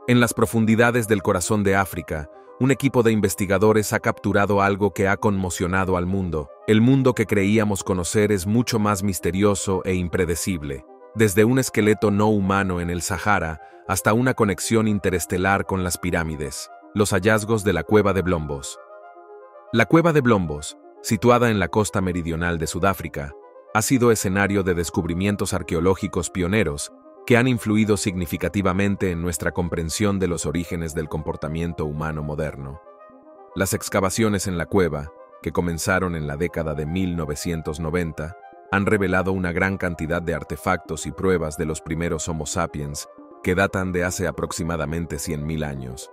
En las profundidades del corazón de África, un equipo de investigadores ha capturado algo que ha conmocionado al mundo. El mundo que creíamos conocer es mucho más misterioso e impredecible, desde un esqueleto no humano en el Sahara hasta una conexión interestelar con las pirámides. Los hallazgos de la Cueva de Blombos. La Cueva de Blombos, situada en la costa meridional de Sudáfrica, ha sido escenario de descubrimientos arqueológicos pioneros que han influido significativamente en nuestra comprensión de los orígenes del comportamiento humano moderno. Las excavaciones en la cueva, que comenzaron en la década de 1990, han revelado una gran cantidad de artefactos y pruebas de los primeros Homo sapiens que datan de hace aproximadamente 100.000 años.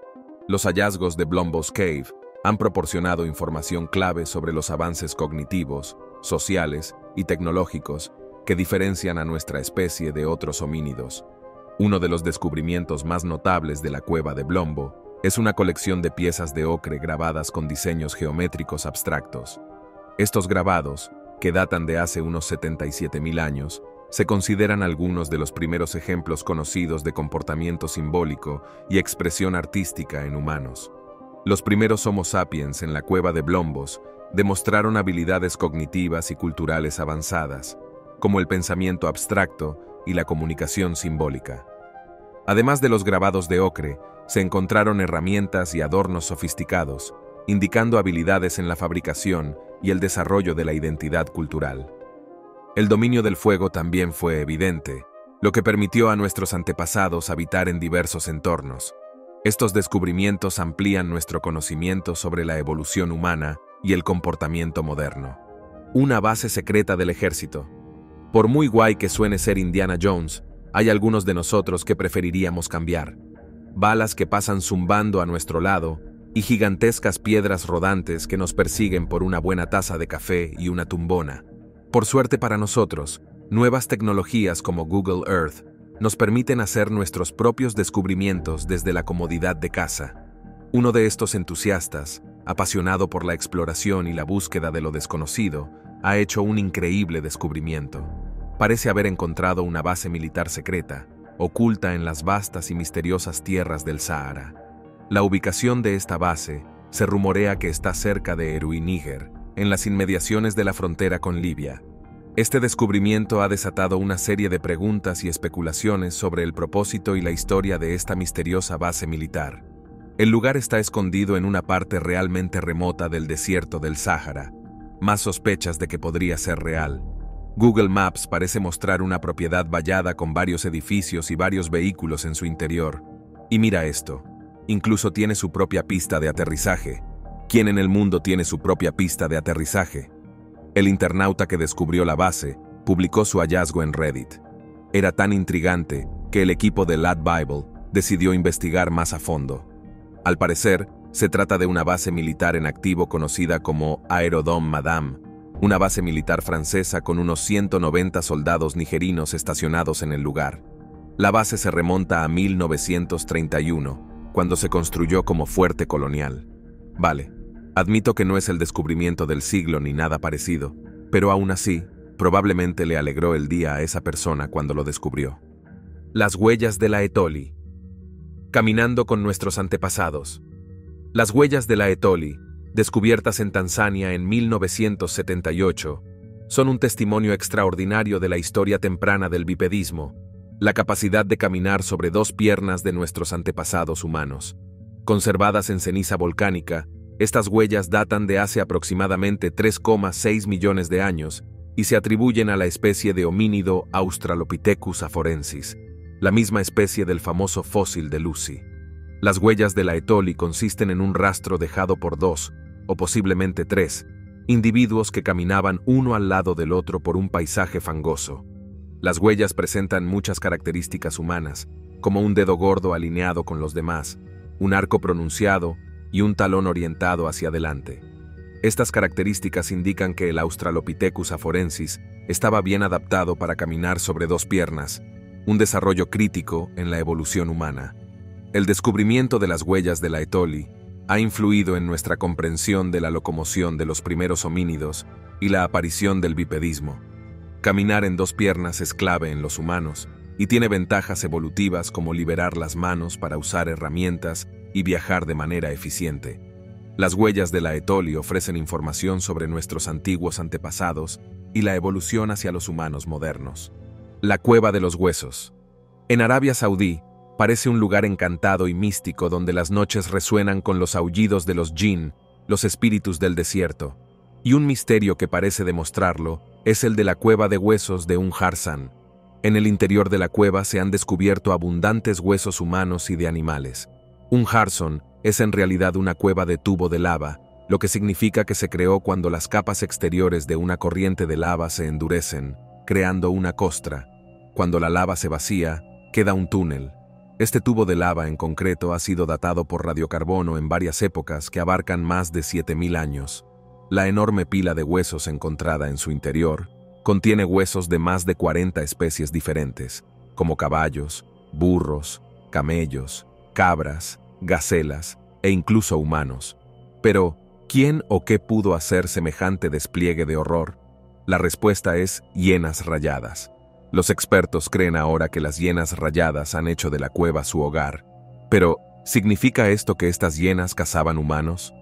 Los hallazgos de Blombos Cave han proporcionado información clave sobre los avances cognitivos, sociales y tecnológicos que diferencian a nuestra especie de otros homínidos. Uno de los descubrimientos más notables de la Cueva de Blombo es una colección de piezas de ocre grabadas con diseños geométricos abstractos. Estos grabados, que datan de hace unos 77.000 años, se consideran algunos de los primeros ejemplos conocidos de comportamiento simbólico y expresión artística en humanos. Los primeros Homo sapiens en la Cueva de Blombos demostraron habilidades cognitivas y culturales avanzadas, como el pensamiento abstracto y la comunicación simbólica. Además de los grabados de ocre, se encontraron herramientas y adornos sofisticados, indicando habilidades en la fabricación y el desarrollo de la identidad cultural. El dominio del fuego también fue evidente, lo que permitió a nuestros antepasados habitar en diversos entornos. Estos descubrimientos amplían nuestro conocimiento sobre la evolución humana y el comportamiento moderno. Una base secreta del ejército. Por muy guay que suene ser Indiana Jones, hay algunos de nosotros que preferiríamos cambiar. Balas que pasan zumbando a nuestro lado y gigantescas piedras rodantes que nos persiguen por una buena taza de café y una tumbona. Por suerte para nosotros, nuevas tecnologías como Google Earth nos permiten hacer nuestros propios descubrimientos desde la comodidad de casa. Uno de estos entusiastas, apasionado por la exploración y la búsqueda de lo desconocido, ha hecho un increíble descubrimiento. Parece haber encontrado una base militar secreta, oculta en las vastas y misteriosas tierras del Sahara. La ubicación de esta base se rumorea que está cerca de Erui, Níger, en las inmediaciones de la frontera con Libia. Este descubrimiento ha desatado una serie de preguntas y especulaciones sobre el propósito y la historia de esta misteriosa base militar. El lugar está escondido en una parte realmente remota del desierto del Sáhara. Más sospechas de que podría ser real. Google Maps parece mostrar una propiedad vallada con varios edificios y varios vehículos en su interior. Y mira esto, incluso tiene su propia pista de aterrizaje. ¿Quién en el mundo tiene su propia pista de aterrizaje? El internauta que descubrió la base publicó su hallazgo en Reddit. Era tan intrigante que el equipo de Lad Bible decidió investigar más a fondo. Al parecer, se trata de una base militar en activo conocida como Aérodrome Madame, una base militar francesa con unos 190 soldados nigerinos estacionados en el lugar. La base se remonta a 1931, cuando se construyó como fuerte colonial. Vale, admito que no es el descubrimiento del siglo ni nada parecido, pero aún así, probablemente le alegró el día a esa persona cuando lo descubrió. Las huellas de la Etoli. Caminando con nuestros antepasados. Las huellas de la Etoli, descubiertas en Tanzania en 1978, son un testimonio extraordinario de la historia temprana del bipedismo, la capacidad de caminar sobre dos piernas de nuestros antepasados humanos. Conservadas en ceniza volcánica, estas huellas datan de hace aproximadamente 3,6 millones de años y se atribuyen a la especie de homínido Australopithecus afarensis, la misma especie del famoso fósil de Lucy. Las huellas de la Etoli consisten en un rastro dejado por dos, o posiblemente tres, individuos que caminaban uno al lado del otro por un paisaje fangoso. Las huellas presentan muchas características humanas, como un dedo gordo alineado con los demás, un arco pronunciado y un talón orientado hacia adelante. Estas características indican que el Australopithecus afarensis estaba bien adaptado para caminar sobre dos piernas, un desarrollo crítico en la evolución humana. El descubrimiento de las huellas de la Etoli ha influido en nuestra comprensión de la locomoción de los primeros homínidos y la aparición del bipedismo. Caminar en dos piernas es clave en los humanos, y tiene ventajas evolutivas como liberar las manos para usar herramientas y viajar de manera eficiente. Las huellas de la Etoli ofrecen información sobre nuestros antiguos antepasados y la evolución hacia los humanos modernos. La Cueva de los Huesos. En Arabia Saudí, parece un lugar encantado y místico donde las noches resuenan con los aullidos de los jinn, los espíritus del desierto. Y un misterio que parece demostrarlo es el de la Cueva de Huesos de Harsan. En el interior de la cueva se han descubierto abundantes huesos humanos y de animales. Harsan es en realidad una cueva de tubo de lava, lo que significa que se creó cuando las capas exteriores de una corriente de lava se endurecen, creando una costra. Cuando la lava se vacía, queda un túnel. Este tubo de lava en concreto ha sido datado por radiocarbono en varias épocas que abarcan más de 7000 años. La enorme pila de huesos encontrada en su interior contiene huesos de más de 40 especies diferentes, como caballos, burros, camellos, cabras, gacelas e incluso humanos. Pero, ¿quién o qué pudo hacer semejante despliegue de horror? La respuesta es hienas rayadas. Los expertos creen ahora que las hienas rayadas han hecho de la cueva su hogar. Pero, ¿significa esto que estas hienas cazaban humanos?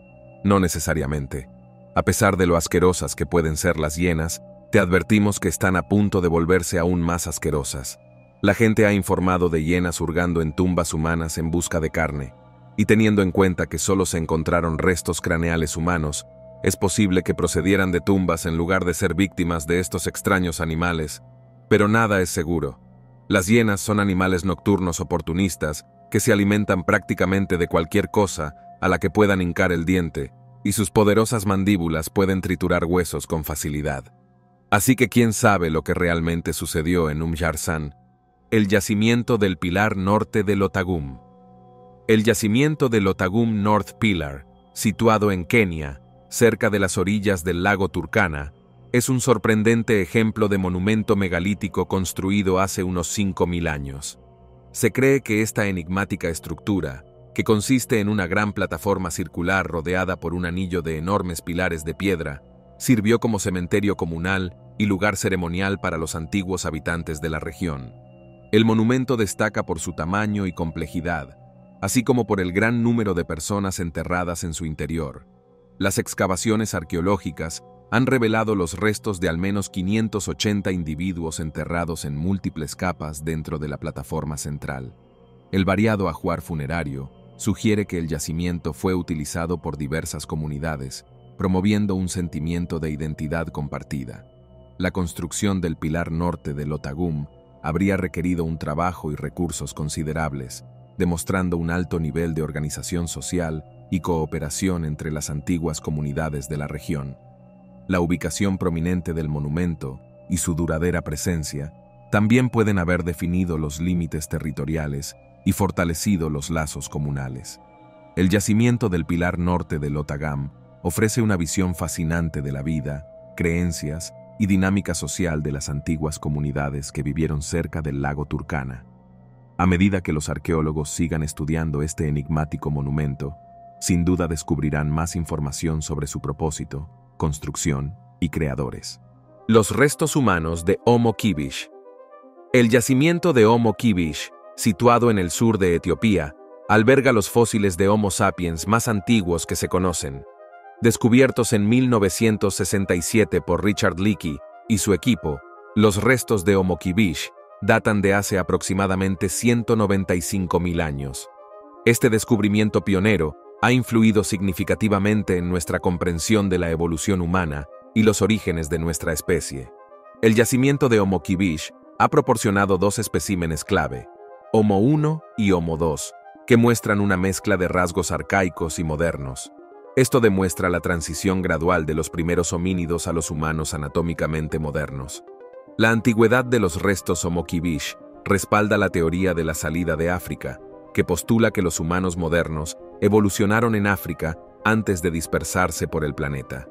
No necesariamente. A pesar de lo asquerosas que pueden ser las hienas, te advertimos que están a punto de volverse aún más asquerosas. La gente ha informado de hienas hurgando en tumbas humanas en busca de carne, y teniendo en cuenta que solo se encontraron restos craneales humanos, es posible que procedieran de tumbas en lugar de ser víctimas de estos extraños animales, pero nada es seguro. Las hienas son animales nocturnos oportunistas que se alimentan prácticamente de cualquier cosa a la que puedan hincar el diente, y sus poderosas mandíbulas pueden triturar huesos con facilidad. Así que quién sabe lo que realmente sucedió en Harsan. El yacimiento del Pilar Norte de Lotagum. El yacimiento de Lotagum North Pillar, situado en Kenia, cerca de las orillas del lago Turkana, es un sorprendente ejemplo de monumento megalítico construido hace unos 5000 años. Se cree que esta enigmática estructura, que consiste en una gran plataforma circular rodeada por un anillo de enormes pilares de piedra, sirvió como cementerio comunal y lugar ceremonial para los antiguos habitantes de la región. El monumento destaca por su tamaño y complejidad, así como por el gran número de personas enterradas en su interior. Las excavaciones arqueológicas han revelado los restos de al menos 580 individuos enterrados en múltiples capas dentro de la plataforma central. El variado ajuar funerario sugiere que el yacimiento fue utilizado por diversas comunidades, promoviendo un sentimiento de identidad compartida. La construcción del Pilar Norte de Lotagum habría requerido un trabajo y recursos considerables, demostrando un alto nivel de organización social y cooperación entre las antiguas comunidades de la región. La ubicación prominente del monumento y su duradera presencia también pueden haber definido los límites territoriales y fortalecido los lazos comunales. El yacimiento del Pilar Norte de Lotagam ofrece una visión fascinante de la vida, creencias y dinámica social de las antiguas comunidades que vivieron cerca del lago Turkana. A medida que los arqueólogos sigan estudiando este enigmático monumento, sin duda descubrirán más información sobre su propósito, construcción y creadores. Los restos humanos de Homo Kibish. El yacimiento de Homo Kibish, situado en el sur de Etiopía, alberga los fósiles de Homo sapiens más antiguos que se conocen. Descubiertos en 1967 por Richard Leakey y su equipo, los restos de Homo Kibish datan de hace aproximadamente 195.000 años. Este descubrimiento pionero ha influido significativamente en nuestra comprensión de la evolución humana y los orígenes de nuestra especie. El yacimiento de Homo Kibish ha proporcionado dos especímenes clave, Homo 1 y Homo 2, que muestran una mezcla de rasgos arcaicos y modernos. Esto demuestra la transición gradual de los primeros homínidos a los humanos anatómicamente modernos. La antigüedad de los restos Homo Kibish respalda la teoría de la salida de África, que postula que los humanos modernos evolucionaron en África antes de dispersarse por el planeta.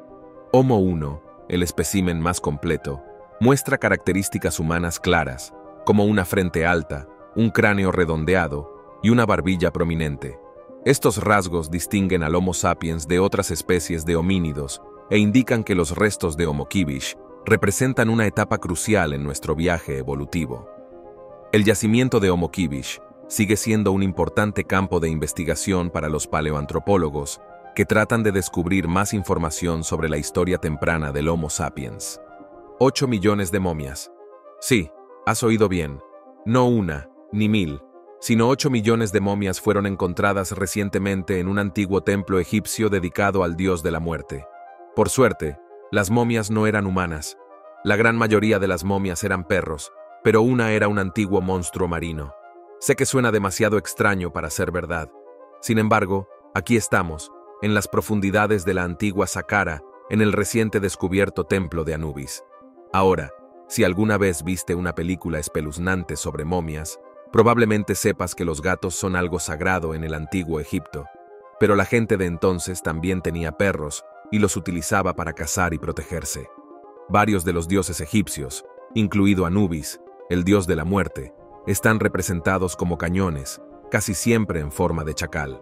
Homo 1, el espécimen más completo, muestra características humanas claras, como una frente alta, un cráneo redondeado y una barbilla prominente. Estos rasgos distinguen al Homo sapiens de otras especies de homínidos e indican que los restos de Homo Kibish representan una etapa crucial en nuestro viaje evolutivo. El yacimiento de Homo Kibish sigue siendo un importante campo de investigación para los paleoantropólogos que tratan de descubrir más información sobre la historia temprana del Homo sapiens. 8 millones de momias. Sí, has oído bien. No una, ni 1000, sino 8 millones de momias fueron encontradas recientemente en un antiguo templo egipcio dedicado al dios de la muerte. Por suerte, las momias no eran humanas. La gran mayoría de las momias eran perros, pero una era un antiguo monstruo marino. Sé que suena demasiado extraño para ser verdad. Sin embargo, aquí estamos, en las profundidades de la antigua Saqqara, en el reciente descubierto templo de Anubis. Ahora, si alguna vez viste una película espeluznante sobre momias, probablemente sepas que los gatos son algo sagrado en el antiguo Egipto. Pero la gente de entonces también tenía perros y los utilizaba para cazar y protegerse. Varios de los dioses egipcios, incluido Anubis, el dios de la muerte, están representados como cañones, casi siempre en forma de chacal.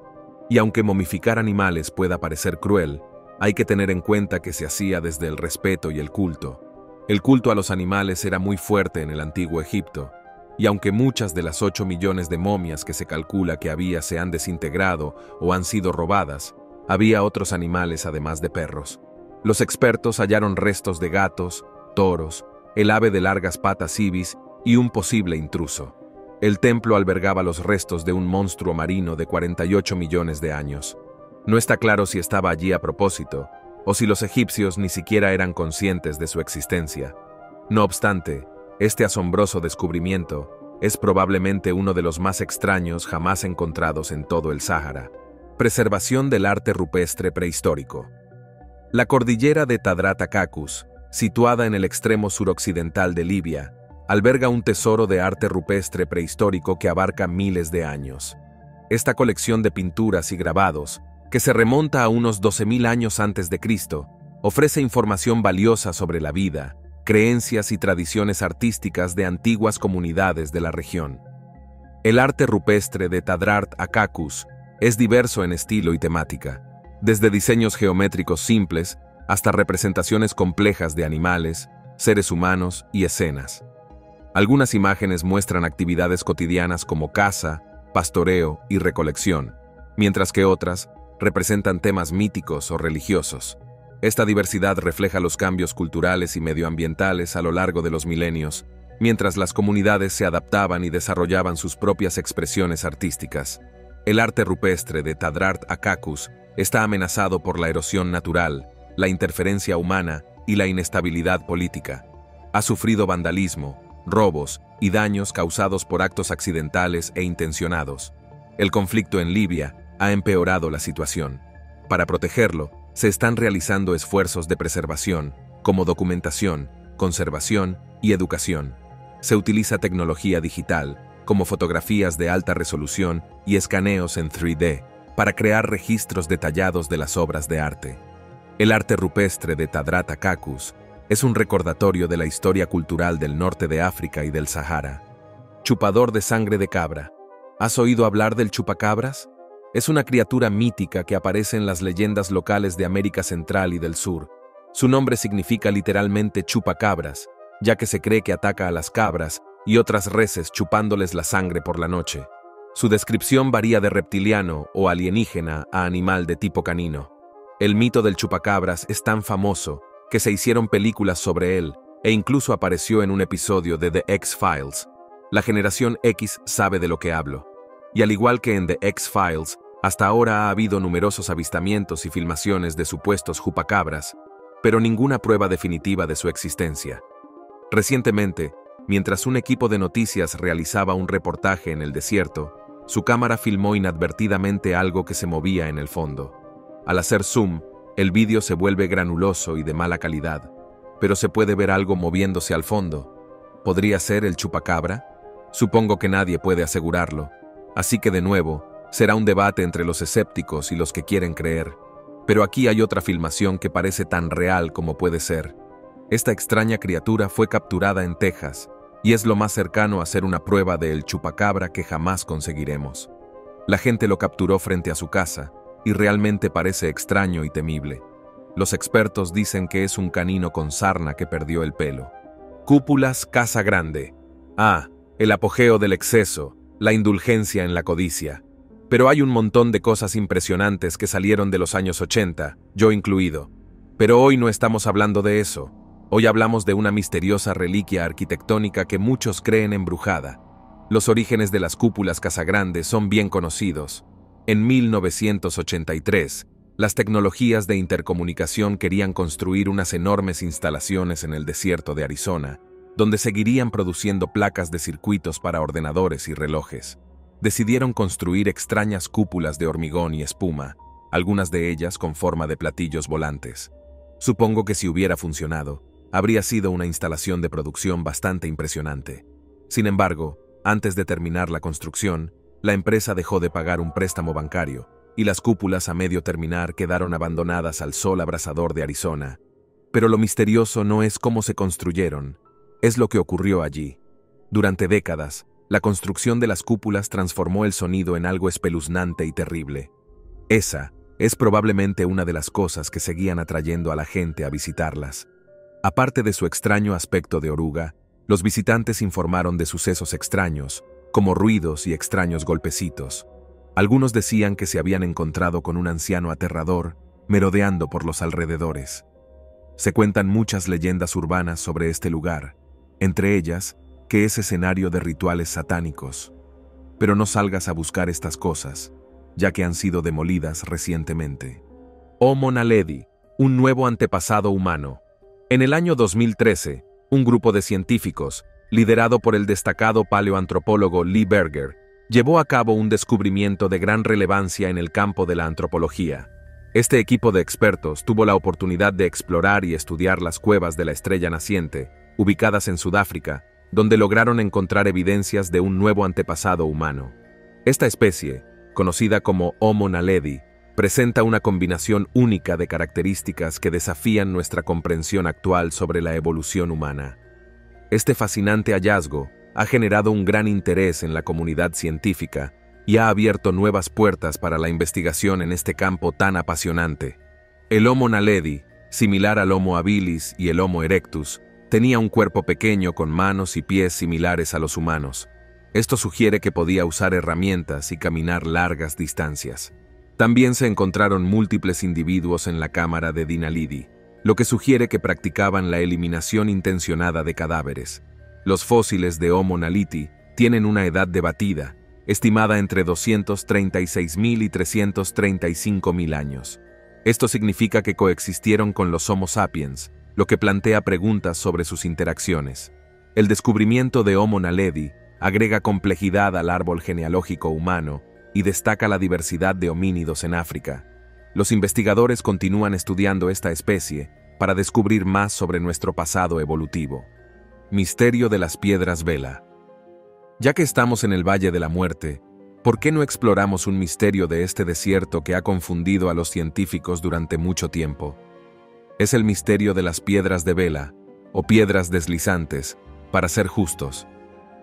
Y aunque momificar animales pueda parecer cruel, hay que tener en cuenta que se hacía desde el respeto y el culto. El culto a los animales era muy fuerte en el antiguo Egipto, y aunque muchas de las 8 millones de momias que se calcula que había se han desintegrado o han sido robadas, había otros animales además de perros. Los expertos hallaron restos de gatos, toros, el ave de largas patas ibis y un posible intruso. El templo albergaba los restos de un monstruo marino de 48 millones de años. No está claro si estaba allí a propósito, o si los egipcios ni siquiera eran conscientes de su existencia. No obstante, este asombroso descubrimiento es probablemente uno de los más extraños jamás encontrados en todo el Sáhara. Preservación del arte rupestre prehistórico. La cordillera de Tadrat Akakus, situada en el extremo suroccidental de Libia, alberga un tesoro de arte rupestre prehistórico que abarca miles de años. Esta colección de pinturas y grabados, que se remonta a unos 12.000 años antes de Cristo, ofrece información valiosa sobre la vida, creencias y tradiciones artísticas de antiguas comunidades de la región. El arte rupestre de Tadrat Akakus es diverso en estilo y temática, desde diseños geométricos simples hasta representaciones complejas de animales, seres humanos y escenas. Algunas imágenes muestran actividades cotidianas como caza, pastoreo y recolección, mientras que otras representan temas míticos o religiosos. Esta diversidad refleja los cambios culturales y medioambientales a lo largo de los milenios, mientras las comunidades se adaptaban y desarrollaban sus propias expresiones artísticas. El arte rupestre de Tadrat Akakus está amenazado por la erosión natural, la interferencia humana y la inestabilidad política. Ha sufrido vandalismo, robos y daños causados por actos accidentales e intencionados. El conflicto en Libia ha empeorado la situación. Para protegerlo, se están realizando esfuerzos de preservación, como documentación, conservación y educación. Se utiliza tecnología digital, como fotografías de alta resolución y escaneos en 3D, para crear registros detallados de las obras de arte. El arte rupestre de Tadrat Akakus es un recordatorio de la historia cultural del norte de África y del Sahara. Chupador de sangre de cabra. ¿Has oído hablar del chupacabras? Es una criatura mítica que aparece en las leyendas locales de América Central y del Sur. Su nombre significa literalmente chupacabras, ya que se cree que ataca a las cabras y otras reses chupándoles la sangre por la noche. Su descripción varía de reptiliano o alienígena a animal de tipo canino. El mito del chupacabras es tan famoso que se hicieron películas sobre él e incluso apareció en un episodio de The X-Files. La generación X sabe de lo que hablo. Y al igual que en The X-Files, hasta ahora ha habido numerosos avistamientos y filmaciones de supuestos chupacabras, pero ninguna prueba definitiva de su existencia. Recientemente, mientras un equipo de noticias realizaba un reportaje en el desierto, su cámara filmó inadvertidamente algo que se movía en el fondo. Al hacer zoom, el vídeo se vuelve granuloso y de mala calidad, pero se puede ver algo moviéndose al fondo. ¿Podría ser el chupacabra? Supongo que nadie puede asegurarlo, así que de nuevo, será un debate entre los escépticos y los que quieren creer. Pero aquí hay otra filmación que parece tan real como puede ser. Esta extraña criatura fue capturada en Texas, y es lo más cercano a ser una prueba del chupacabra que jamás conseguiremos. La gente lo capturó frente a su casa, y realmente parece extraño y temible. Los expertos dicen que es un canino con sarna que perdió el pelo. Cúpulas Casa Grande. Ah, el apogeo del exceso, la indulgencia en la codicia. Pero hay un montón de cosas impresionantes que salieron de los años 80, yo incluido. Pero hoy no estamos hablando de eso. Hoy hablamos de una misteriosa reliquia arquitectónica que muchos creen embrujada. Los orígenes de las cúpulas Casagrandes son bien conocidos. En 1983, las tecnologías de intercomunicación querían construir unas enormes instalaciones en el desierto de Arizona, donde seguirían produciendo placas de circuitos para ordenadores y relojes. Decidieron construir extrañas cúpulas de hormigón y espuma, algunas de ellas con forma de platillos volantes. Supongo que si hubiera funcionado, habría sido una instalación de producción bastante impresionante. Sin embargo, antes de terminar la construcción, la empresa dejó de pagar un préstamo bancario, y las cúpulas a medio terminar quedaron abandonadas al sol abrasador de Arizona. Pero lo misterioso no es cómo se construyeron, es lo que ocurrió allí. Durante décadas, la construcción de las cúpulas transformó el sonido en algo espeluznante y terrible. Esa es probablemente una de las cosas que seguían atrayendo a la gente a visitarlas. Aparte de su extraño aspecto de oruga, los visitantes informaron de sucesos extraños, como ruidos y extraños golpecitos. Algunos decían que se habían encontrado con un anciano aterrador, merodeando por los alrededores. Se cuentan muchas leyendas urbanas sobre este lugar, entre ellas, que es escenario de rituales satánicos. Pero no salgas a buscar estas cosas, ya que han sido demolidas recientemente. Homo naledi, un nuevo antepasado humano. En el año 2013, un grupo de científicos, liderado por el destacado paleoantropólogo Lee Berger, llevó a cabo un descubrimiento de gran relevancia en el campo de la antropología. Este equipo de expertos tuvo la oportunidad de explorar y estudiar las cuevas de la estrella naciente, ubicadas en Sudáfrica, donde lograron encontrar evidencias de un nuevo antepasado humano. Esta especie, conocida como Homo naledi, presenta una combinación única de características que desafían nuestra comprensión actual sobre la evolución humana. Este fascinante hallazgo ha generado un gran interés en la comunidad científica y ha abierto nuevas puertas para la investigación en este campo tan apasionante. El Homo naledi, similar al Homo habilis y el Homo erectus, tenía un cuerpo pequeño con manos y pies similares a los humanos. Esto sugiere que podía usar herramientas y caminar largas distancias. También se encontraron múltiples individuos en la cámara de Dinalidi, lo que sugiere que practicaban la eliminación intencionada de cadáveres. Los fósiles de Homo naledi tienen una edad debatida, estimada entre 236.000 y 335.000 años. Esto significa que coexistieron con los Homo sapiens, lo que plantea preguntas sobre sus interacciones. El descubrimiento de Homo naledi agrega complejidad al árbol genealógico humano y destaca la diversidad de homínidos en África. Los investigadores continúan estudiando esta especie para descubrir más sobre nuestro pasado evolutivo. Misterio de las piedras vela. Ya que estamos en el Valle de la Muerte, ¿por qué no exploramos un misterio de este desierto que ha confundido a los científicos durante mucho tiempo? Es el misterio de las piedras de vela, o piedras deslizantes, para ser justos.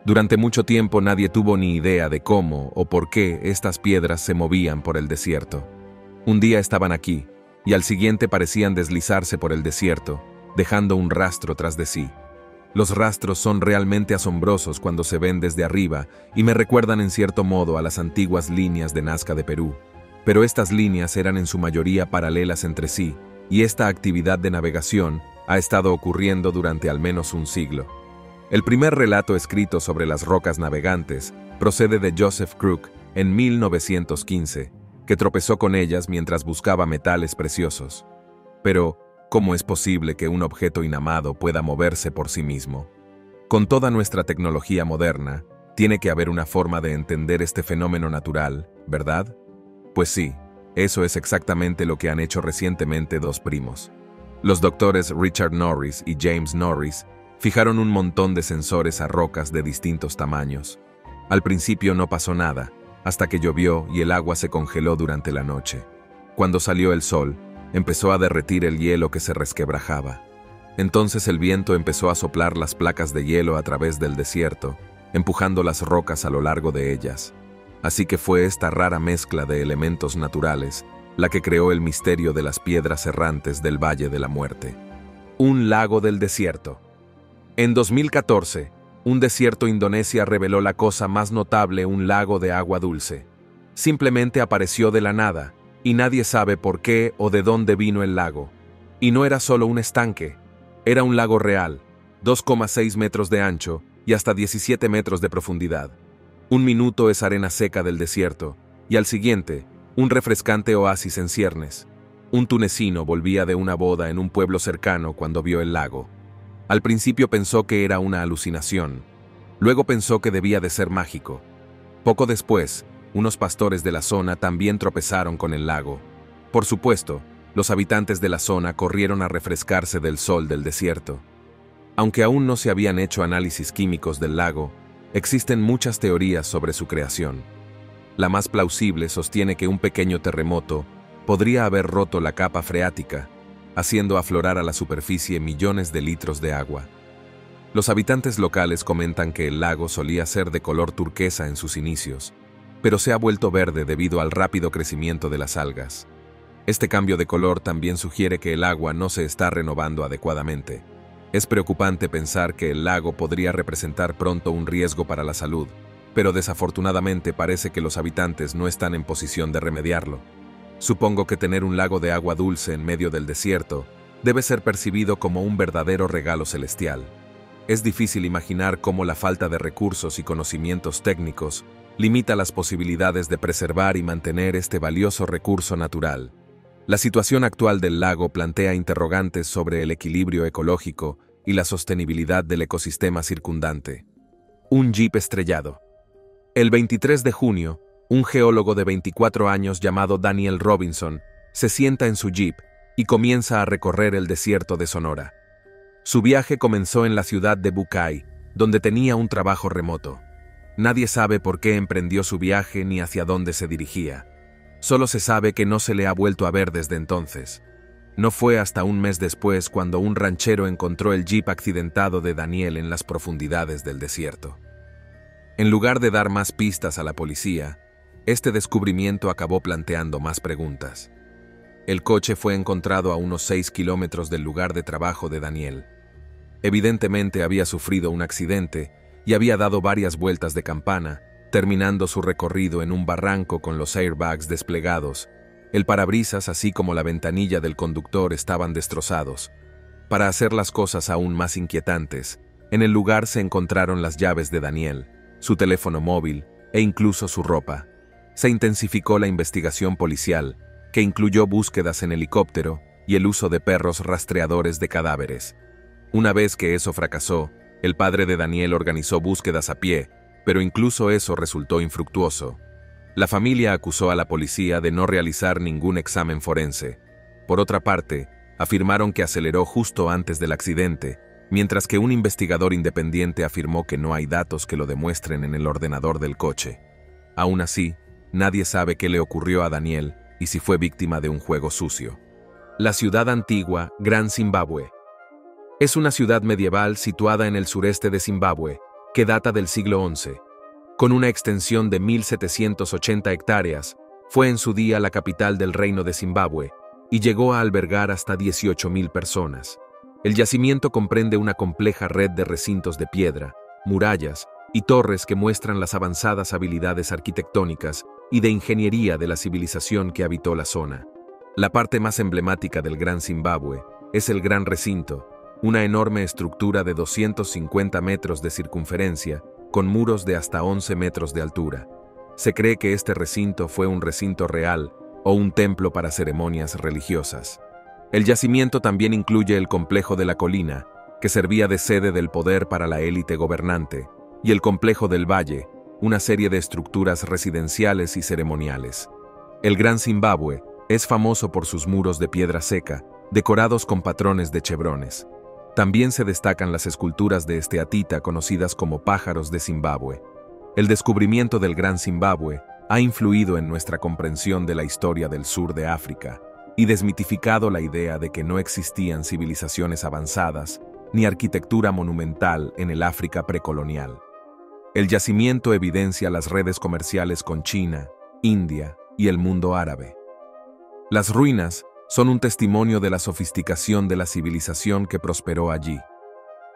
Durante mucho tiempo nadie tuvo ni idea de cómo o por qué estas piedras se movían por el desierto. Un día estaban aquí, y al siguiente parecían deslizarse por el desierto, dejando un rastro tras de sí. Los rastros son realmente asombrosos cuando se ven desde arriba y me recuerdan en cierto modo a las antiguas líneas de Nazca de Perú. Pero estas líneas eran en su mayoría paralelas entre sí, y esta actividad de navegación ha estado ocurriendo durante al menos un siglo. El primer relato escrito sobre las rocas navegantes procede de Joseph Crook en 1915, que tropezó con ellas mientras buscaba metales preciosos. Pero, ¿cómo es posible que un objeto inanimado pueda moverse por sí mismo? Con toda nuestra tecnología moderna, tiene que haber una forma de entender este fenómeno natural, ¿verdad? Pues sí, eso es exactamente lo que han hecho recientemente dos primos. Los doctores Richard Norris y James Norris fijaron un montón de sensores a rocas de distintos tamaños. Al principio no pasó nada, hasta que llovió y el agua se congeló durante la noche. Cuando salió el sol, empezó a derretir el hielo que se resquebrajaba. Entonces el viento empezó a soplar las placas de hielo a través del desierto, empujando las rocas a lo largo de ellas. Así que fue esta rara mezcla de elementos naturales la que creó el misterio de las piedras errantes del Valle de la Muerte. Un lago del desierto. En 2014, Un desierto Indonesia reveló la cosa más notable, un lago de agua dulce. Simplemente apareció de la nada, y nadie sabe por qué o de dónde vino el lago. Y no era solo un estanque, era un lago real, 2,6 metros de ancho y hasta 17 metros de profundidad. Un minuto es arena seca del desierto, y al siguiente, un refrescante oasis en ciernes. Un tunecino volvía de una boda en un pueblo cercano cuando vio el lago. Al principio pensó que era una alucinación. Luego pensó que debía de ser mágico. Poco después, unos pastores de la zona también tropezaron con el lago. Por supuesto, los habitantes de la zona corrieron a refrescarse del sol del desierto. Aunque aún no se habían hecho análisis químicos del lago, existen muchas teorías sobre su creación. La más plausible sostiene que un pequeño terremoto podría haber roto la capa freática, haciendo aflorar a la superficie millones de litros de agua. Los habitantes locales comentan que el lago solía ser de color turquesa en sus inicios, pero se ha vuelto verde debido al rápido crecimiento de las algas. Este cambio de color también sugiere que el agua no se está renovando adecuadamente. Es preocupante pensar que el lago podría representar pronto un riesgo para la salud, pero desafortunadamente parece que los habitantes no están en posición de remediarlo. Supongo que tener un lago de agua dulce en medio del desierto debe ser percibido como un verdadero regalo celestial. Es difícil imaginar cómo la falta de recursos y conocimientos técnicos limita las posibilidades de preservar y mantener este valioso recurso natural. La situación actual del lago plantea interrogantes sobre el equilibrio ecológico y la sostenibilidad del ecosistema circundante. Un jeep estrellado. El 23 de junio, un geólogo de 24 años llamado Daniel Robinson se sienta en su jeep y comienza a recorrer el desierto de Sonora. Su viaje comenzó en la ciudad de Bucay, donde tenía un trabajo remoto. Nadie sabe por qué emprendió su viaje ni hacia dónde se dirigía. Solo se sabe que no se le ha vuelto a ver desde entonces. No fue hasta un mes después cuando un ranchero encontró el jeep accidentado de Daniel en las profundidades del desierto. En lugar de dar más pistas a la policía, este descubrimiento acabó planteando más preguntas. El coche fue encontrado a unos 6 kilómetros del lugar de trabajo de Daniel. Evidentemente había sufrido un accidente y había dado varias vueltas de campana, terminando su recorrido en un barranco con los airbags desplegados. El parabrisas así como la ventanilla del conductor estaban destrozados. Para hacer las cosas aún más inquietantes, en el lugar se encontraron las llaves de Daniel, su teléfono móvil e incluso su ropa. Se intensificó la investigación policial, que incluyó búsquedas en helicóptero y el uso de perros rastreadores de cadáveres. Una vez que eso fracasó, el padre de Daniel organizó búsquedas a pie, pero incluso eso resultó infructuoso. La familia acusó a la policía de no realizar ningún examen forense. Por otra parte, afirmaron que aceleró justo antes del accidente, mientras que un investigador independiente afirmó que no hay datos que lo demuestren en el ordenador del coche. Aún así, nadie sabe qué le ocurrió a Daniel y si fue víctima de un juego sucio. La ciudad antigua, Gran Zimbabue. Es una ciudad medieval situada en el sureste de Zimbabue, que data del siglo XI. Con una extensión de 1.780 hectáreas, fue en su día la capital del reino de Zimbabue y llegó a albergar hasta 18.000 personas. El yacimiento comprende una compleja red de recintos de piedra, murallas y torres que muestran las avanzadas habilidades arquitectónicas y de ingeniería de la civilización que habitó la zona. La parte más emblemática del Gran Zimbabue es el Gran Recinto, una enorme estructura de 250 metros de circunferencia, con muros de hasta 11 metros de altura. Se cree que este recinto fue un recinto real o un templo para ceremonias religiosas. El yacimiento también incluye el complejo de la colina, que servía de sede del poder para la élite gobernante, y el complejo del valle, una serie de estructuras residenciales y ceremoniales. El Gran Zimbabue es famoso por sus muros de piedra seca, decorados con patrones de chevrones. También se destacan las esculturas de esteatita conocidas como pájaros de Zimbabue. El descubrimiento del Gran Zimbabue ha influido en nuestra comprensión de la historia del sur de África y desmitificado la idea de que no existían civilizaciones avanzadas ni arquitectura monumental en el África precolonial. El yacimiento evidencia las redes comerciales con China, India y el mundo árabe. Las ruinas son un testimonio de la sofisticación de la civilización que prosperó allí.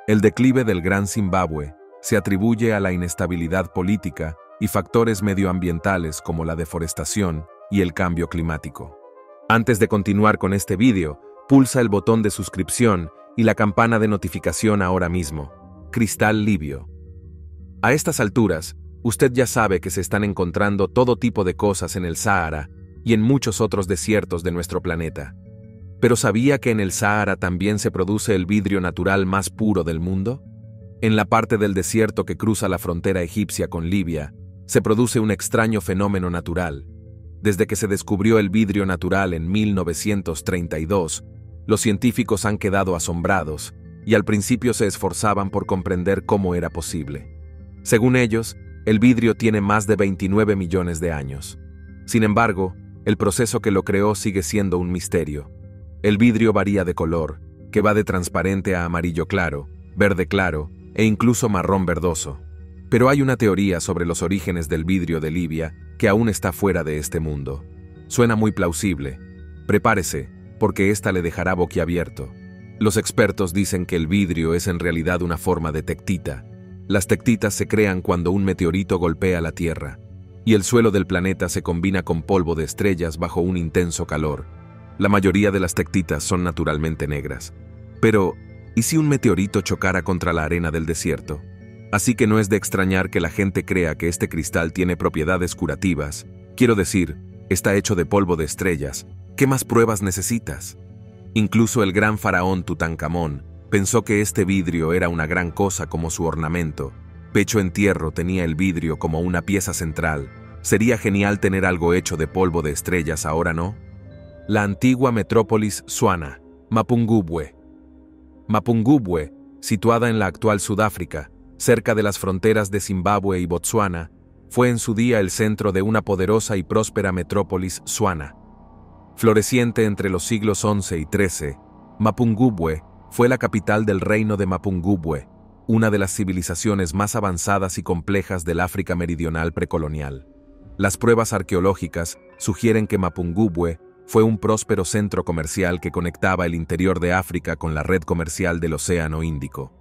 El declive del Gran Zimbabue se atribuye a la inestabilidad política y factores medioambientales como la deforestación y el cambio climático. Antes de continuar con este vídeo, pulsa el botón de suscripción y la campana de notificación ahora mismo. Cristal Libio. A estas alturas, usted ya sabe que se están encontrando todo tipo de cosas en el Sáhara y en muchos otros desiertos de nuestro planeta. ¿Pero sabía que en el Sáhara también se produce el vidrio natural más puro del mundo? En la parte del desierto que cruza la frontera egipcia con Libia, se produce un extraño fenómeno natural. Desde que se descubrió el vidrio natural en 1932, los científicos han quedado asombrados y al principio se esforzaban por comprender cómo era posible. Según ellos, el vidrio tiene más de 29 millones de años. Sin embargo, el proceso que lo creó sigue siendo un misterio. El vidrio varía de color, que va de transparente a amarillo claro, verde claro e incluso marrón verdoso. Pero hay una teoría sobre los orígenes del vidrio de Libia que aún está fuera de este mundo. Suena muy plausible. Prepárese, porque esta le dejará boquiabierto. Los expertos dicen que el vidrio es en realidad una forma de tectita. Las tectitas se crean cuando un meteorito golpea la Tierra, y el suelo del planeta se combina con polvo de estrellas bajo un intenso calor. La mayoría de las tectitas son naturalmente negras. Pero, ¿y si un meteorito chocara contra la arena del desierto? Así que no es de extrañar que la gente crea que este cristal tiene propiedades curativas. Quiero decir, está hecho de polvo de estrellas. ¿Qué más pruebas necesitas? Incluso el gran faraón Tutankamón pensó que este vidrio era una gran cosa como su ornamento. Pecho Entierro tenía el vidrio como una pieza central. Sería genial tener algo hecho de polvo de estrellas, ¿ahora no? La antigua metrópolis Tswana, Mapungubwe. Mapungubwe, situada en la actual Sudáfrica, cerca de las fronteras de Zimbabue y Botsuana, fue en su día el centro de una poderosa y próspera metrópolis Tswana. Floreciente entre los siglos XI y XIII, Mapungubwe fue la capital del reino de Mapungubwe, una de las civilizaciones más avanzadas y complejas del África meridional precolonial. Las pruebas arqueológicas sugieren que Mapungubwe fue un próspero centro comercial que conectaba el interior de África con la red comercial del Océano Índico.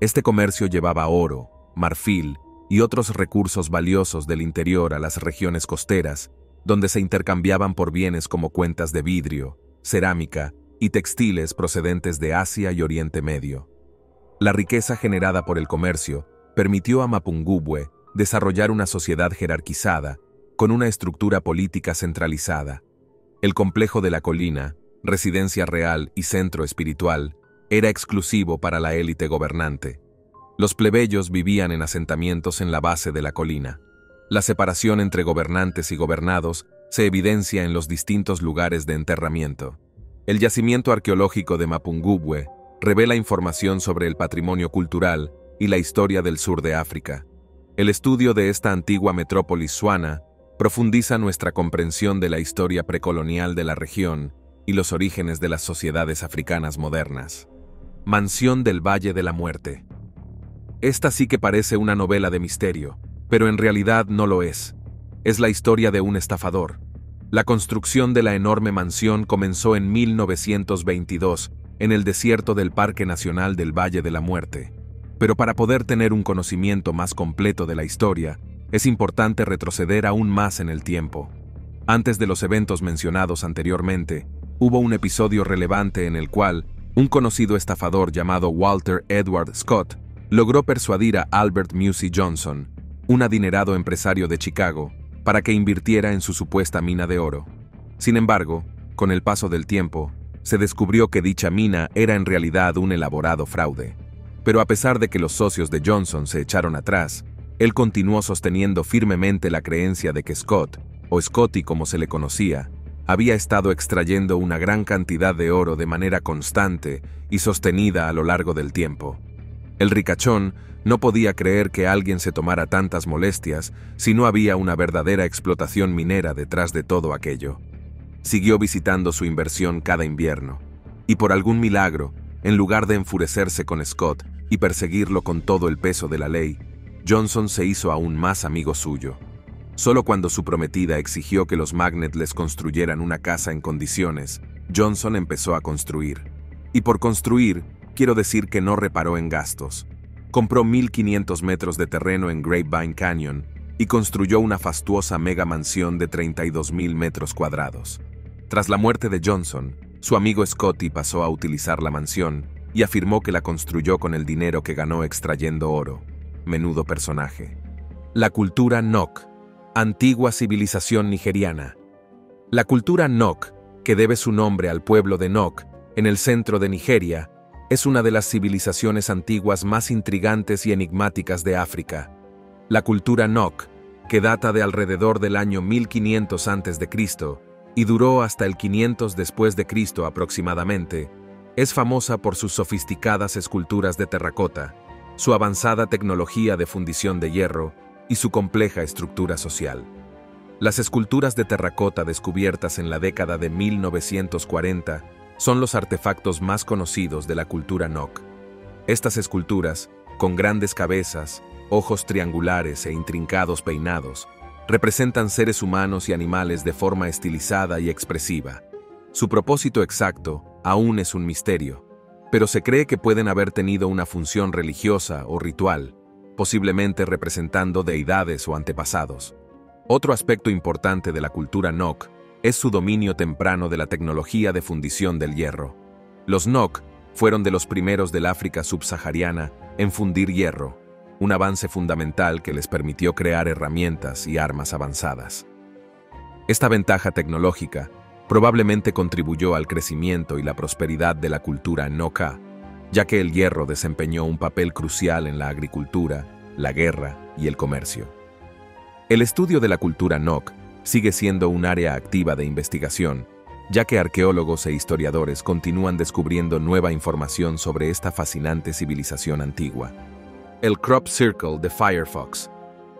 Este comercio llevaba oro, marfil y otros recursos valiosos del interior a las regiones costeras, donde se intercambiaban por bienes como cuentas de vidrio, cerámica y textiles procedentes de Asia y Oriente Medio. La riqueza generada por el comercio permitió a Mapungubwe desarrollar una sociedad jerarquizada, con una estructura política centralizada. El complejo de la colina, residencia real y centro espiritual, era exclusivo para la élite gobernante. Los plebeyos vivían en asentamientos en la base de la colina. La separación entre gobernantes y gobernados se evidencia en los distintos lugares de enterramiento. El yacimiento arqueológico de Mapungubwe revela información sobre el patrimonio cultural y la historia del sur de África. El estudio de esta antigua metrópolis Tswana profundiza nuestra comprensión de la historia precolonial de la región y los orígenes de las sociedades africanas modernas. Mansión del Valle de la Muerte. Esta sí que parece una novela de misterio, pero en realidad no lo es. Es la historia de un estafador. La construcción de la enorme mansión comenzó en 1922, en el desierto del Parque Nacional del Valle de la Muerte. Pero para poder tener un conocimiento más completo de la historia, es importante retroceder aún más en el tiempo. Antes de los eventos mencionados anteriormente, hubo un episodio relevante en el cual un conocido estafador llamado Walter Edward Scott logró persuadir a Albert Mussey Johnson, un adinerado empresario de Chicago, para que invirtiera en su supuesta mina de oro. Sin embargo, con el paso del tiempo, se descubrió que dicha mina era en realidad un elaborado fraude. Pero a pesar de que los socios de Johnson se echaron atrás, él continuó sosteniendo firmemente la creencia de que Scott, o Scotty como se le conocía, había estado extrayendo una gran cantidad de oro de manera constante y sostenida a lo largo del tiempo. El ricachón no podía creer que alguien se tomara tantas molestias si no había una verdadera explotación minera detrás de todo aquello. Siguió visitando su inversión cada invierno, y por algún milagro, en lugar de enfurecerse con Scott y perseguirlo con todo el peso de la ley, Johnson se hizo aún más amigo suyo. Solo cuando su prometida exigió que los Magnet les construyeran una casa en condiciones, Johnson empezó a construir. Y por construir, quiero decir que no reparó en gastos. Compró 1.500 metros de terreno en Grapevine Canyon y construyó una fastuosa mega mansión de 32.000 metros cuadrados. Tras la muerte de Johnson, su amigo Scotty pasó a utilizar la mansión y afirmó que la construyó con el dinero que ganó extrayendo oro. Menudo personaje. La cultura Nok, antigua civilización nigeriana. La cultura Nok, que debe su nombre al pueblo de Nok, en el centro de Nigeria, es una de las civilizaciones antiguas más intrigantes y enigmáticas de África. La cultura Nok, que data de alrededor del año 1500 a.C. y duró hasta el 500 después de Cristo aproximadamente, es famosa por sus sofisticadas esculturas de terracota, su avanzada tecnología de fundición de hierro y su compleja estructura social. Las esculturas de terracota descubiertas en la década de 1940 son los artefactos más conocidos de la cultura Nok. Estas esculturas, con grandes cabezas, ojos triangulares e intrincados peinados, representan seres humanos y animales de forma estilizada y expresiva. Su propósito exacto aún es un misterio, pero se cree que pueden haber tenido una función religiosa o ritual, posiblemente representando deidades o antepasados. Otro aspecto importante de la cultura Nok es su dominio temprano de la tecnología de fundición del hierro. Los Nok fueron de los primeros del África subsahariana en fundir hierro, un avance fundamental que les permitió crear herramientas y armas avanzadas. Esta ventaja tecnológica probablemente contribuyó al crecimiento y la prosperidad de la cultura Noka, ya que el hierro desempeñó un papel crucial en la agricultura, la guerra y el comercio. El estudio de la cultura Nok sigue siendo un área activa de investigación, ya que arqueólogos e historiadores continúan descubriendo nueva información sobre esta fascinante civilización antigua. El Crop Circle de Firefox.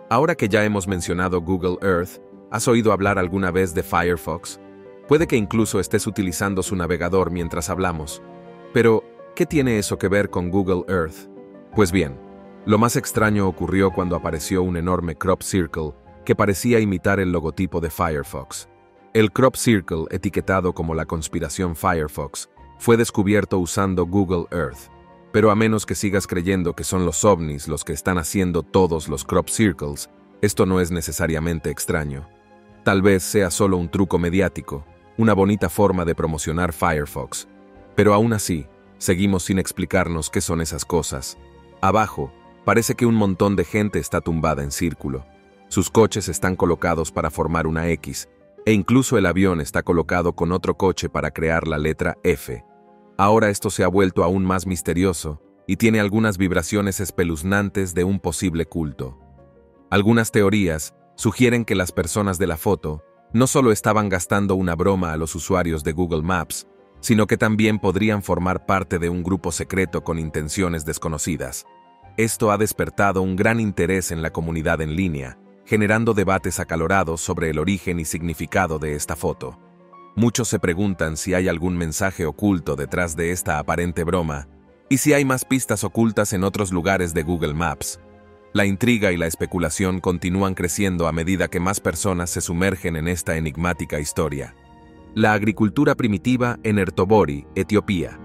Ahora que ya hemos mencionado Google Earth, ¿has oído hablar alguna vez de Firefox? Puede que incluso estés utilizando su navegador mientras hablamos. Pero, ¿qué tiene eso que ver con Google Earth? Pues bien, lo más extraño ocurrió cuando apareció un enorme Crop Circle que parecía imitar el logotipo de Firefox. El Crop Circle, etiquetado como la conspiración Firefox, fue descubierto usando Google Earth. Pero a menos que sigas creyendo que son los ovnis los que están haciendo todos los Crop Circles, esto no es necesariamente extraño. Tal vez sea solo un truco mediático, una bonita forma de promocionar Firefox. Pero aún así, seguimos sin explicarnos qué son esas cosas. Abajo, parece que un montón de gente está tumbada en círculo. Sus coches están colocados para formar una X, e incluso el avión está colocado con otro coche para crear la letra F. Ahora esto se ha vuelto aún más misterioso y tiene algunas vibraciones espeluznantes de un posible culto. Algunas teorías sugieren que las personas de la foto no solo estaban gastando una broma a los usuarios de Google Maps, sino que también podrían formar parte de un grupo secreto con intenciones desconocidas. Esto ha despertado un gran interés en la comunidad en línea, generando debates acalorados sobre el origen y significado de esta foto. Muchos se preguntan si hay algún mensaje oculto detrás de esta aparente broma y si hay más pistas ocultas en otros lugares de Google Maps. La intriga y la especulación continúan creciendo a medida que más personas se sumergen en esta enigmática historia. La agricultura primitiva en Ertoburi, Etiopía.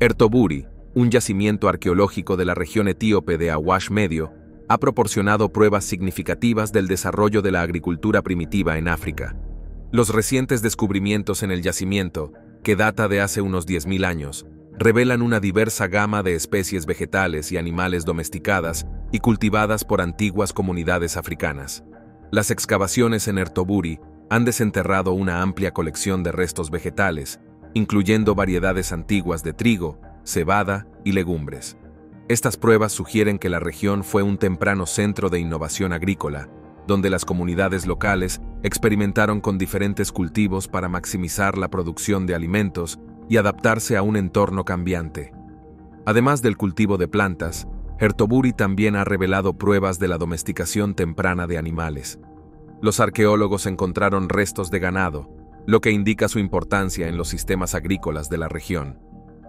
Ertoburi, un yacimiento arqueológico de la región etíope de Awash Medio, ha proporcionado pruebas significativas del desarrollo de la agricultura primitiva en África. Los recientes descubrimientos en el yacimiento, que data de hace unos 10.000 años, revelan una diversa gama de especies vegetales y animales domesticadas y cultivadas por antiguas comunidades africanas. Las excavaciones en Ertoburi han desenterrado una amplia colección de restos vegetales, incluyendo variedades antiguas de trigo, cebada y legumbres. Estas pruebas sugieren que la región fue un temprano centro de innovación agrícola, donde las comunidades locales experimentaron con diferentes cultivos para maximizar la producción de alimentos y adaptarse a un entorno cambiante. Además del cultivo de plantas, Ertoburi también ha revelado pruebas de la domesticación temprana de animales. Los arqueólogos encontraron restos de ganado, lo que indica su importancia en los sistemas agrícolas de la región.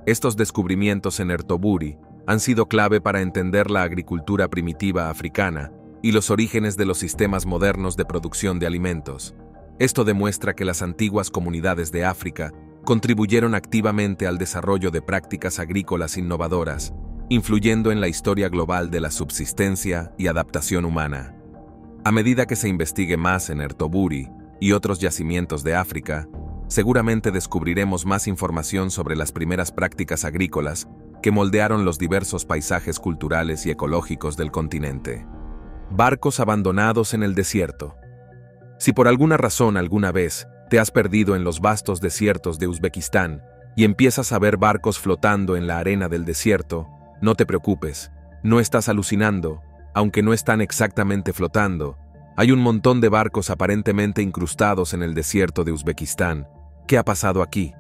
Estos descubrimientos en Ertoburi han sido clave para entender la agricultura primitiva africana y los orígenes de los sistemas modernos de producción de alimentos. Esto demuestra que las antiguas comunidades de África contribuyeron activamente al desarrollo de prácticas agrícolas innovadoras, influyendo en la historia global de la subsistencia y adaptación humana. A medida que se investigue más en Ertoburi y otros yacimientos de África, seguramente descubriremos más información sobre las primeras prácticas agrícolas que moldearon los diversos paisajes culturales y ecológicos del continente. Barcos abandonados en el desierto. Si por alguna razón alguna vez te has perdido en los vastos desiertos de Uzbekistán y empiezas a ver barcos flotando en la arena del desierto, no te preocupes, no estás alucinando, aunque no están exactamente flotando. Hay un montón de barcos aparentemente incrustados en el desierto de Uzbekistán. ¿Qué ha pasado aquí?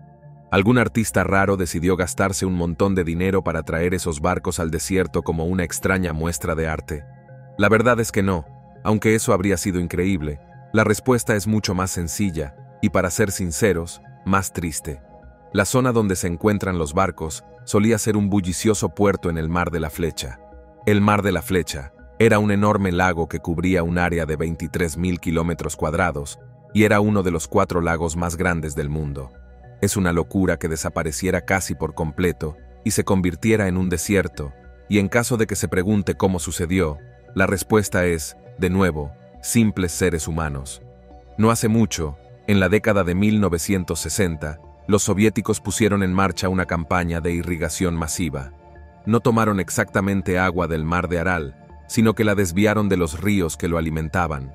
¿Algún artista raro decidió gastarse un montón de dinero para traer esos barcos al desierto como una extraña muestra de arte? La verdad es que no, aunque eso habría sido increíble. La respuesta es mucho más sencilla y, para ser sinceros, más triste. La zona donde se encuentran los barcos solía ser un bullicioso puerto en el Mar de la Flecha. El Mar de la Flecha era un enorme lago que cubría un área de 23.000 kilómetros cuadrados y era uno de los 4 lagos más grandes del mundo. Es una locura que desapareciera casi por completo y se convirtiera en un desierto, y en caso de que se pregunte cómo sucedió, la respuesta es, de nuevo, simples seres humanos. No hace mucho, en la década de 1960, los soviéticos pusieron en marcha una campaña de irrigación masiva. No tomaron exactamente agua del mar de Aral, sino que la desviaron de los ríos que lo alimentaban.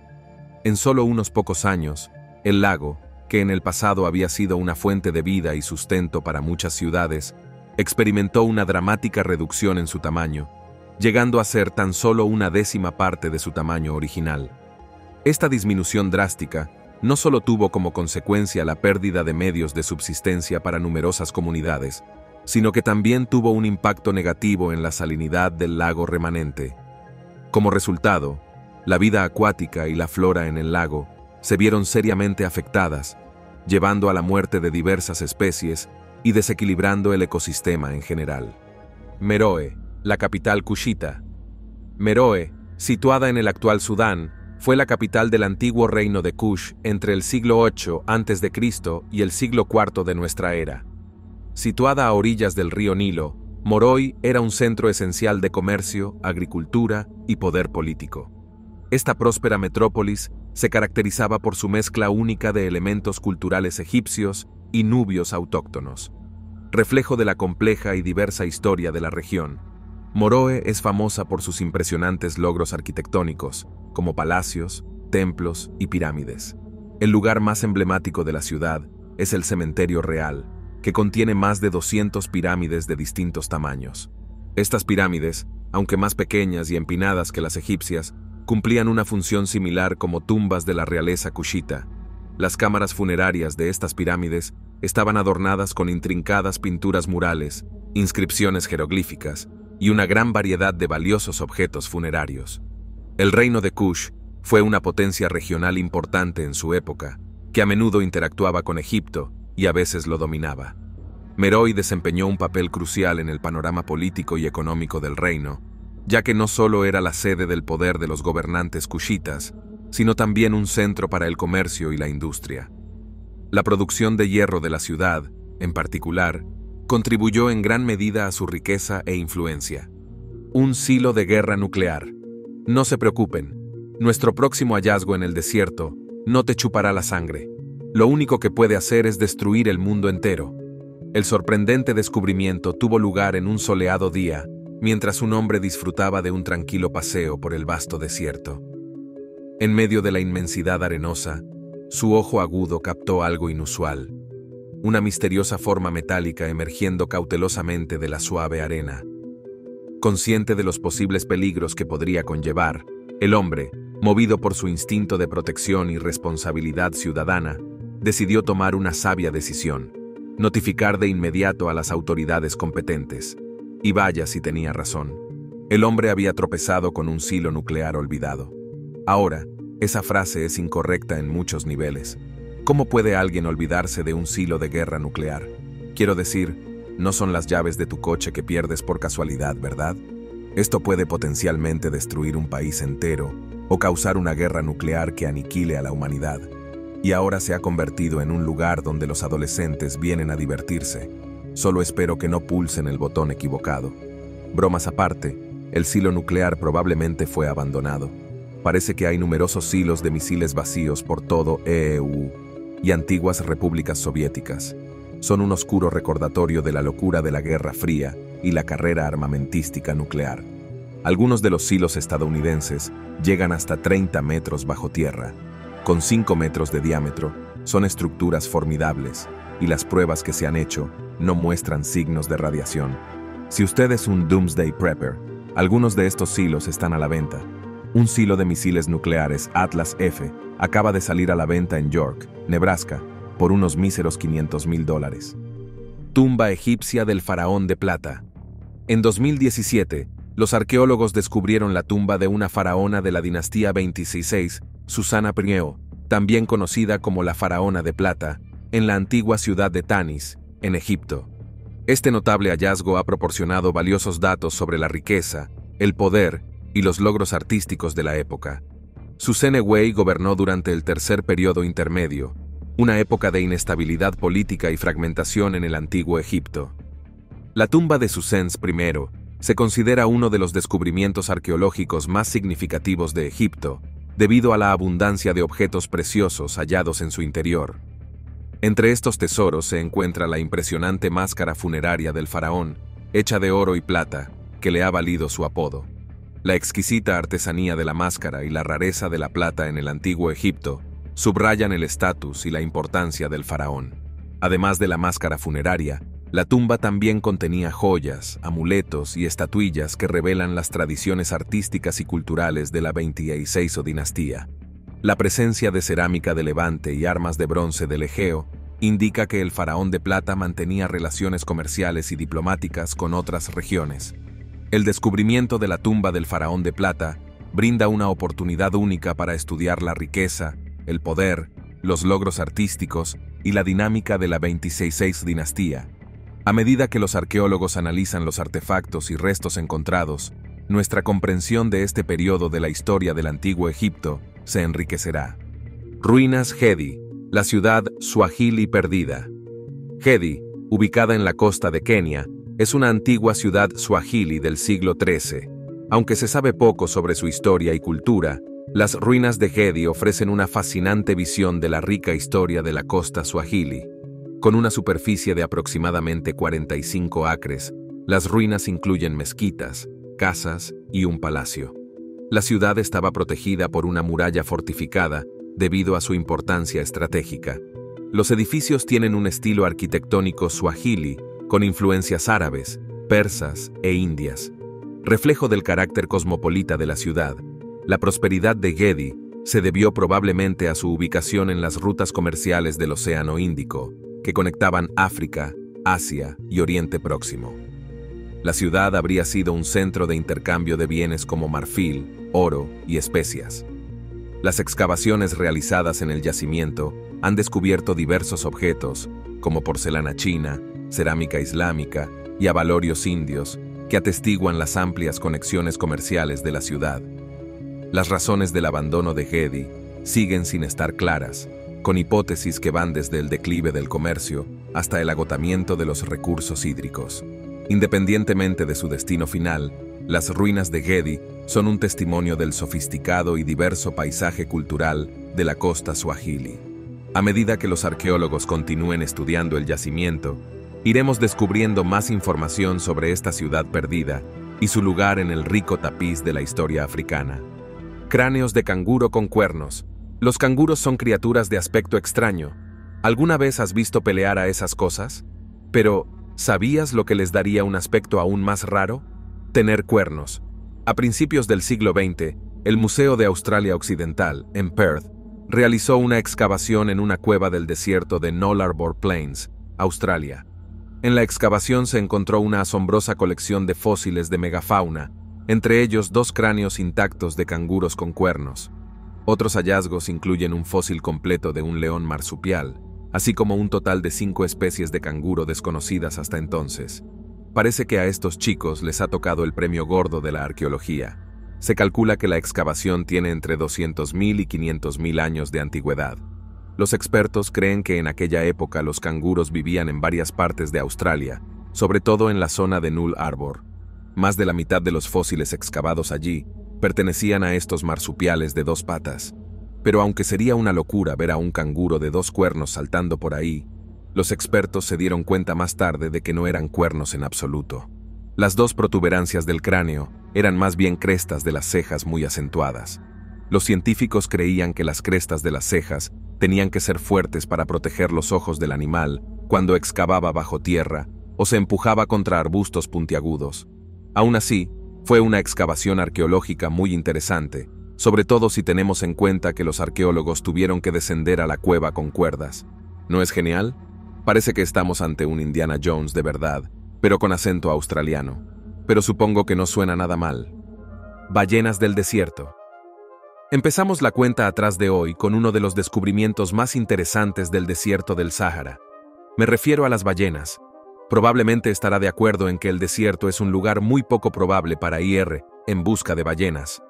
En solo unos pocos años, el lago, que en el pasado había sido una fuente de vida y sustento para muchas ciudades, experimentó una dramática reducción en su tamaño, llegando a ser tan solo una décima parte de su tamaño original. Esta disminución drástica no solo tuvo como consecuencia la pérdida de medios de subsistencia para numerosas comunidades, sino que también tuvo un impacto negativo en la salinidad del lago remanente. Como resultado, la vida acuática y la flora en el lago se vieron seriamente afectadas, llevando a la muerte de diversas especies y desequilibrando el ecosistema en general. Meroe, la capital kushita. Meroe, situada en el actual Sudán, fue la capital del antiguo reino de Kush entre el siglo VIII a.C. y el siglo IV de nuestra era. Situada a orillas del río Nilo, Meroe era un centro esencial de comercio, agricultura y poder político. Esta próspera metrópolis se caracterizaba por su mezcla única de elementos culturales egipcios y nubios autóctonos. Reflejo de la compleja y diversa historia de la región, Meroe es famosa por sus impresionantes logros arquitectónicos, como palacios, templos y pirámides. El lugar más emblemático de la ciudad es el Cementerio Real, que contiene más de 200 pirámides de distintos tamaños. Estas pirámides, aunque más pequeñas y empinadas que las egipcias, cumplían una función similar como tumbas de la realeza kushita. Las cámaras funerarias de estas pirámides estaban adornadas con intrincadas pinturas murales, inscripciones jeroglíficas y una gran variedad de valiosos objetos funerarios. El reino de Kush fue una potencia regional importante en su época, que a menudo interactuaba con Egipto y a veces lo dominaba. Meroe desempeñó un papel crucial en el panorama político y económico del reino, ya que no solo era la sede del poder de los gobernantes kushitas, sino también un centro para el comercio y la industria. La producción de hierro de la ciudad, en particular, contribuyó en gran medida a su riqueza e influencia. Un silo de guerra nuclear. No se preocupen, nuestro próximo hallazgo en el desierto no te chupará la sangre. Lo único que puede hacer es destruir el mundo entero. El sorprendente descubrimiento tuvo lugar en un soleado día, mientras un hombre disfrutaba de un tranquilo paseo por el vasto desierto. En medio de la inmensidad arenosa, su ojo agudo captó algo inusual, una misteriosa forma metálica emergiendo cautelosamente de la suave arena. Consciente de los posibles peligros que podría conllevar, el hombre, movido por su instinto de protección y responsabilidad ciudadana, decidió tomar una sabia decisión: notificar de inmediato a las autoridades competentes. Y vaya si tenía razón. El hombre había tropezado con un silo nuclear olvidado. Ahora, esa frase es incorrecta en muchos niveles. ¿Cómo puede alguien olvidarse de un silo de guerra nuclear? Quiero decir, no son las llaves de tu coche que pierdes por casualidad, ¿verdad? Esto puede potencialmente destruir un país entero o causar una guerra nuclear que aniquile a la humanidad. Y ahora se ha convertido en un lugar donde los adolescentes vienen a divertirse. Solo espero que no pulsen el botón equivocado. Bromas aparte, el silo nuclear probablemente fue abandonado. Parece que hay numerosos silos de misiles vacíos por todo EU y antiguas repúblicas soviéticas. Son un oscuro recordatorio de la locura de la Guerra Fría y la carrera armamentística nuclear. Algunos de los silos estadounidenses llegan hasta 30 metros bajo tierra. Con 5 metros de diámetro, son estructuras formidables, y las pruebas que se han hecho no muestran signos de radiación. Si usted es un Doomsday Prepper, algunos de estos silos están a la venta. Un silo de misiles nucleares Atlas F acaba de salir a la venta en York, Nebraska, por unos míseros $500,000. Tumba egipcia del faraón de plata. En 2017, los arqueólogos descubrieron la tumba de una faraona de la dinastía 26, Susana Prieo, también conocida como la faraona de plata, en la antigua ciudad de Tanis, en Egipto. Este notable hallazgo ha proporcionado valiosos datos sobre la riqueza, el poder y los logros artísticos de la época. Suseneway gobernó durante el tercer periodo intermedio, una época de inestabilidad política y fragmentación en el antiguo Egipto. La tumba de Susens I se considera uno de los descubrimientos arqueológicos más significativos de Egipto, debido a la abundancia de objetos preciosos hallados en su interior. Entre estos tesoros se encuentra la impresionante máscara funeraria del faraón, hecha de oro y plata, que le ha valido su apodo. La exquisita artesanía de la máscara y la rareza de la plata en el antiguo Egipto subrayan el estatus y la importancia del faraón. Además de la máscara funeraria, la tumba también contenía joyas, amuletos y estatuillas que revelan las tradiciones artísticas y culturales de la 26 dinastía. La presencia de cerámica de Levante y armas de bronce del Egeo indica que el faraón de plata mantenía relaciones comerciales y diplomáticas con otras regiones. El descubrimiento de la tumba del faraón de plata brinda una oportunidad única para estudiar la riqueza, el poder, los logros artísticos y la dinámica de la 26 dinastía. A medida que los arqueólogos analizan los artefactos y restos encontrados, nuestra comprensión de este periodo de la historia del antiguo Egipto se enriquecerá. Ruinas Gedi, la ciudad suajili perdida. Gedi, ubicada en la costa de Kenia, es una antigua ciudad suajili del siglo XIII. Aunque se sabe poco sobre su historia y cultura, las ruinas de Gedi ofrecen una fascinante visión de la rica historia de la costa suajili. Con una superficie de aproximadamente 45 acres, las ruinas incluyen mezquitas, casas y un palacio. La ciudad estaba protegida por una muralla fortificada debido a su importancia estratégica. Los edificios tienen un estilo arquitectónico suajili con influencias árabes, persas e indias. Reflejo del carácter cosmopolita de la ciudad, la prosperidad de Gedi se debió probablemente a su ubicación en las rutas comerciales del Océano Índico, que conectaban África, Asia y Oriente Próximo. La ciudad habría sido un centro de intercambio de bienes como marfil, oro y especias. Las excavaciones realizadas en el yacimiento han descubierto diversos objetos, como porcelana china, cerámica islámica y abalorios indios, que atestiguan las amplias conexiones comerciales de la ciudad. Las razones del abandono de Gedi siguen sin estar claras, con hipótesis que van desde el declive del comercio hasta el agotamiento de los recursos hídricos. Independientemente de su destino final, las ruinas de Gedi son un testimonio del sofisticado y diverso paisaje cultural de la costa suajili. A medida que los arqueólogos continúen estudiando el yacimiento, iremos descubriendo más información sobre esta ciudad perdida y su lugar en el rico tapiz de la historia africana. Cráneos de canguro con cuernos. Los canguros son criaturas de aspecto extraño. ¿Alguna vez has visto pelear a esas cosas? Pero, ¿sabías lo que les daría un aspecto aún más raro? Tener cuernos. A principios del siglo XX, el Museo de Australia Occidental, en Perth, realizó una excavación en una cueva del desierto de Nullarbor Plains, Australia. En la excavación se encontró una asombrosa colección de fósiles de megafauna, entre ellos 2 cráneos intactos de canguros con cuernos. Otros hallazgos incluyen un fósil completo de un león marsupial, así como un total de 5 especies de canguro desconocidas hasta entonces. Parece que a estos chicos les ha tocado el premio gordo de la arqueología. Se calcula que la excavación tiene entre 200.000 y 500.000 años de antigüedad. Los expertos creen que en aquella época los canguros vivían en varias partes de Australia, sobre todo en la zona de Null Arbor. Más de la mitad de los fósiles excavados allí pertenecían a estos marsupiales de 2 patas. Pero aunque sería una locura ver a un canguro de 2 cuernos saltando por ahí, los expertos se dieron cuenta más tarde de que no eran cuernos en absoluto. Las 2 protuberancias del cráneo eran más bien crestas de las cejas muy acentuadas. Los científicos creían que las crestas de las cejas tenían que ser fuertes para proteger los ojos del animal cuando excavaba bajo tierra o se empujaba contra arbustos puntiagudos. Aún así, fue una excavación arqueológica muy interesante, sobre todo si tenemos en cuenta que los arqueólogos tuvieron que descender a la cueva con cuerdas. ¿No es genial? Parece que estamos ante un Indiana Jones de verdad, pero con acento australiano. Pero supongo que no suena nada mal. Ballenas del desierto. Empezamos la cuenta atrás de hoy con uno de los descubrimientos más interesantes del desierto del Sáhara. Me refiero a las ballenas. Probablemente estará de acuerdo en que el desierto es un lugar muy poco probable para ir en busca de ballenas.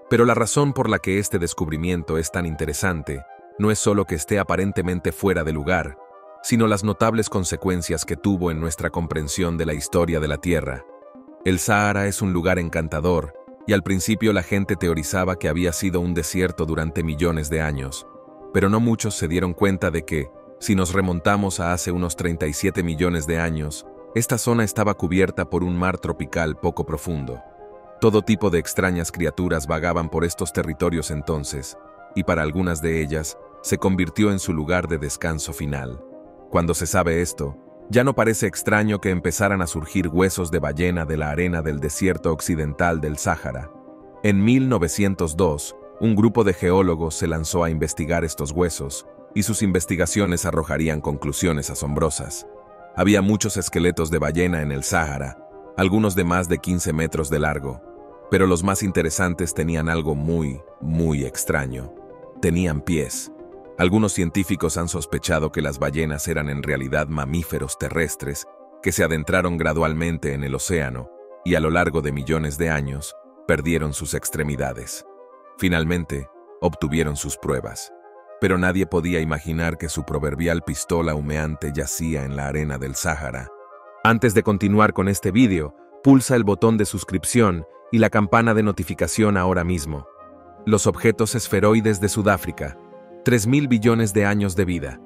Pero la razón por la que este descubrimiento es tan interesante no es solo que esté aparentemente fuera de lugar, sino las notables consecuencias que tuvo en nuestra comprensión de la historia de la Tierra. El Sáhara es un lugar encantador, y al principio la gente teorizaba que había sido un desierto durante millones de años, pero no muchos se dieron cuenta de que, si nos remontamos a hace unos 37 millones de años, esta zona estaba cubierta por un mar tropical poco profundo. Todo tipo de extrañas criaturas vagaban por estos territorios entonces, y para algunas de ellas, se convirtió en su lugar de descanso final. Cuando se sabe esto, ya no parece extraño que empezaran a surgir huesos de ballena de la arena del desierto occidental del Sáhara. En 1902, un grupo de geólogos se lanzó a investigar estos huesos, y sus investigaciones arrojarían conclusiones asombrosas. Había muchos esqueletos de ballena en el Sáhara, algunos de más de 15 metros de largo, pero los más interesantes tenían algo muy, muy extraño. Tenían pies. Algunos científicos han sospechado que las ballenas eran en realidad mamíferos terrestres que se adentraron gradualmente en el océano y a lo largo de millones de años perdieron sus extremidades. Finalmente, obtuvieron sus pruebas, pero nadie podía imaginar que su proverbial pistola humeante yacía en la arena del Sáhara. Antes de continuar con este vídeo, pulsa el botón de suscripción y la campana de notificación ahora mismo. Los objetos esferoides de Sudáfrica. 3.000 billones de años de vida.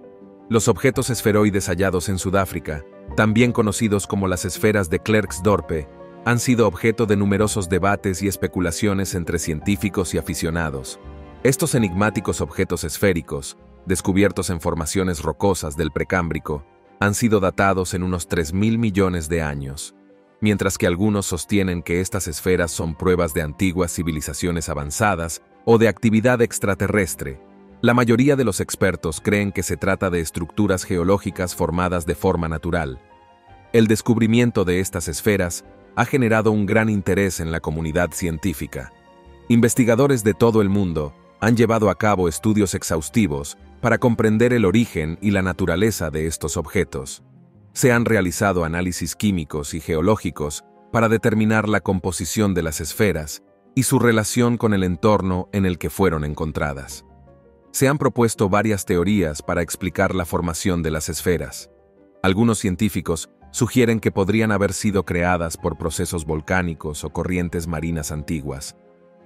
Los objetos esferoides hallados en Sudáfrica, también conocidos como las esferas de Klerksdorp, han sido objeto de numerosos debates y especulaciones entre científicos y aficionados. Estos enigmáticos objetos esféricos, descubiertos en formaciones rocosas del Precámbrico, han sido datados en unos 3.000 millones de años, mientras que algunos sostienen que estas esferas son pruebas de antiguas civilizaciones avanzadas o de actividad extraterrestre. La mayoría de los expertos creen que se trata de estructuras geológicas formadas de forma natural. El descubrimiento de estas esferas ha generado un gran interés en la comunidad científica. Investigadores de todo el mundo han llevado a cabo estudios exhaustivos para comprender el origen y la naturaleza de estos objetos. Se han realizado análisis químicos y geológicos para determinar la composición de las esferas y su relación con el entorno en el que fueron encontradas. Se han propuesto varias teorías para explicar la formación de las esferas. Algunos científicos sugieren que podrían haber sido creadas por procesos volcánicos o corrientes marinas antiguas.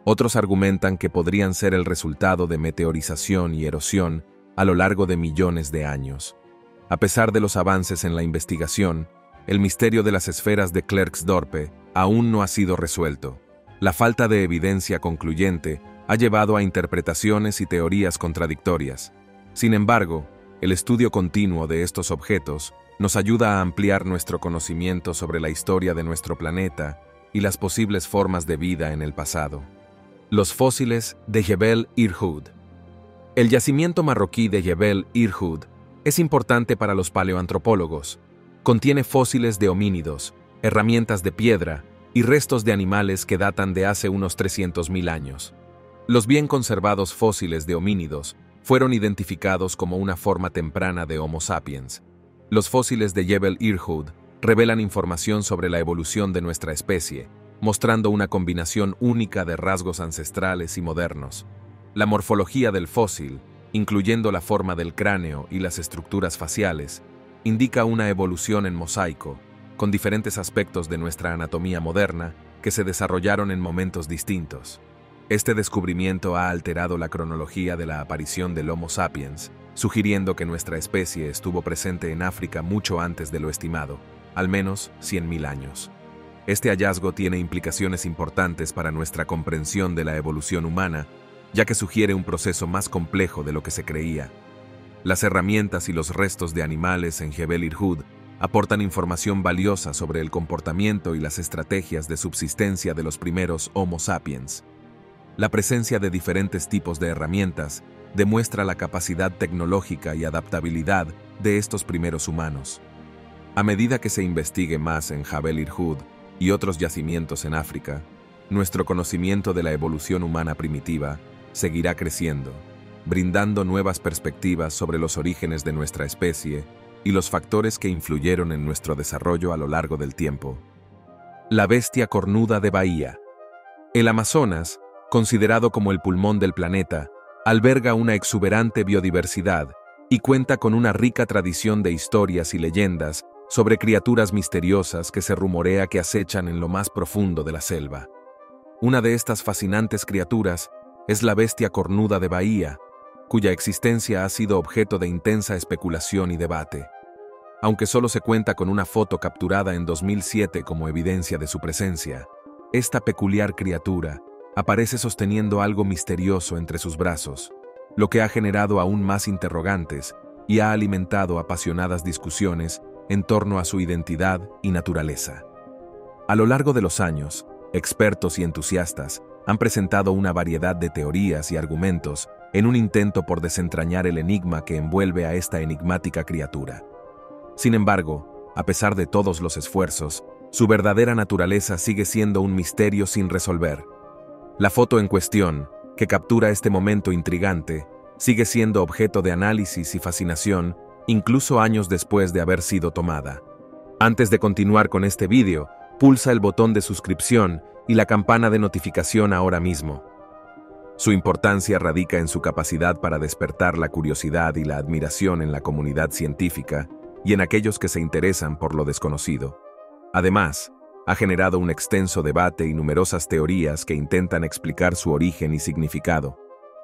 Otros argumentan que podrían ser el resultado de meteorización y erosión a lo largo de millones de años. A pesar de los avances en la investigación, el misterio de las esferas de Klerksdorp aún no ha sido resuelto. La falta de evidencia concluyente ha llevado a interpretaciones y teorías contradictorias. Sin embargo, el estudio continuo de estos objetos nos ayuda a ampliar nuestro conocimiento sobre la historia de nuestro planeta y las posibles formas de vida en el pasado. Los fósiles de Jebel Irhoud. El yacimiento marroquí de Jebel Irhoud es importante para los paleoantropólogos. Contiene fósiles de homínidos, herramientas de piedra y restos de animales que datan de hace unos 300.000 años. Los bien conservados fósiles de homínidos fueron identificados como una forma temprana de Homo sapiens. Los fósiles de Jebel Irhoud revelan información sobre la evolución de nuestra especie, mostrando una combinación única de rasgos ancestrales y modernos. La morfología del fósil, incluyendo la forma del cráneo y las estructuras faciales, indica una evolución en mosaico, con diferentes aspectos de nuestra anatomía moderna que se desarrollaron en momentos distintos. Este descubrimiento ha alterado la cronología de la aparición del Homo sapiens, sugiriendo que nuestra especie estuvo presente en África mucho antes de lo estimado, al menos 100.000 años. Este hallazgo tiene implicaciones importantes para nuestra comprensión de la evolución humana, ya que sugiere un proceso más complejo de lo que se creía. Las herramientas y los restos de animales en Jebel Irhoud aportan información valiosa sobre el comportamiento y las estrategias de subsistencia de los primeros Homo sapiens. La presencia de diferentes tipos de herramientas demuestra la capacidad tecnológica y adaptabilidad de estos primeros humanos. A medida que se investigue más en Jebel Irhoud y otros yacimientos en África, nuestro conocimiento de la evolución humana primitiva seguirá creciendo, brindando nuevas perspectivas sobre los orígenes de nuestra especie y los factores que influyeron en nuestro desarrollo a lo largo del tiempo. La bestia cornuda de Bahía. El Amazonas, considerado como el pulmón del planeta, alberga una exuberante biodiversidad y cuenta con una rica tradición de historias y leyendas sobre criaturas misteriosas que se rumorea que acechan en lo más profundo de la selva. Una de estas fascinantes criaturas es la bestia cornuda de Bahía, cuya existencia ha sido objeto de intensa especulación y debate. Aunque solo se cuenta con una foto capturada en 2007 como evidencia de su presencia, esta peculiar criatura aparece sosteniendo algo misterioso entre sus brazos, lo que ha generado aún más interrogantes y ha alimentado apasionadas discusiones en torno a su identidad y naturaleza. A lo largo de los años, expertos y entusiastas han presentado una variedad de teorías y argumentos en un intento por desentrañar el enigma que envuelve a esta enigmática criatura. Sin embargo, a pesar de todos los esfuerzos, su verdadera naturaleza sigue siendo un misterio sin resolver. La foto en cuestión, que captura este momento intrigante, sigue siendo objeto de análisis y fascinación, incluso años después de haber sido tomada. Antes de continuar con este vídeo, pulsa el botón de suscripción y la campana de notificación ahora mismo. Su importancia radica en su capacidad para despertar la curiosidad y la admiración en la comunidad científica y en aquellos que se interesan por lo desconocido. Además, ha generado un extenso debate y numerosas teorías que intentan explicar su origen y significado.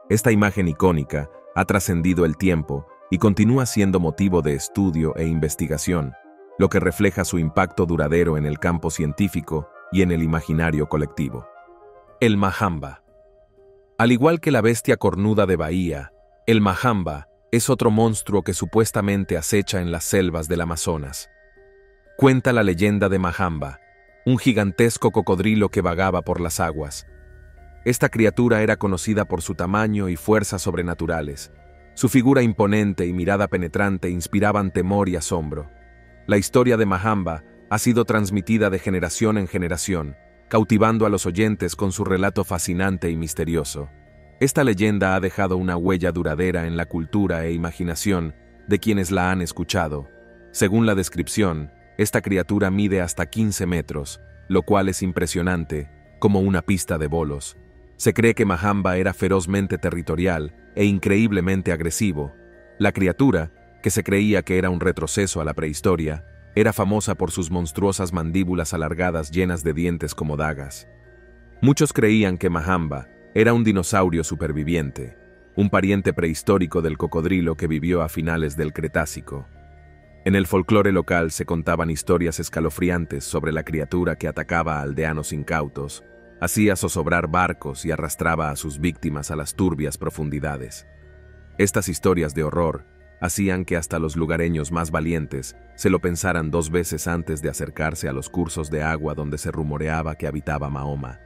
Esta imagen icónica ha trascendido el tiempo y continúa siendo motivo de estudio e investigación, lo que refleja su impacto duradero en el campo científico y en el imaginario colectivo. El Mahamba. Al igual que la bestia cornuda de Bahía, el Mahamba es otro monstruo que supuestamente acecha en las selvas del Amazonas. Cuenta la leyenda de Mahamba, un gigantesco cocodrilo que vagaba por las aguas. Esta criatura era conocida por su tamaño y fuerza sobrenaturales. Su figura imponente y mirada penetrante inspiraban temor y asombro. La historia de Mahamba ha sido transmitida de generación en generación, cautivando a los oyentes con su relato fascinante y misterioso. Esta leyenda ha dejado una huella duradera en la cultura e imaginación de quienes la han escuchado. Según la descripción, esta criatura mide hasta 15 metros, lo cual es impresionante, como una pista de bolos. Se cree que Mahamba era ferozmente territorial e increíblemente agresivo. La criatura, que se creía que era un retroceso a la prehistoria, era famosa por sus monstruosas mandíbulas alargadas llenas de dientes como dagas. Muchos creían que Mahamba era un dinosaurio superviviente, un pariente prehistórico del cocodrilo que vivió a finales del Cretácico. En el folclore local se contaban historias escalofriantes sobre la criatura que atacaba a aldeanos incautos, hacía zozobrar barcos y arrastraba a sus víctimas a las turbias profundidades. Estas historias de horror hacían que hasta los lugareños más valientes se lo pensaran 2 veces antes de acercarse a los cursos de agua donde se rumoreaba que habitaba Mahoma.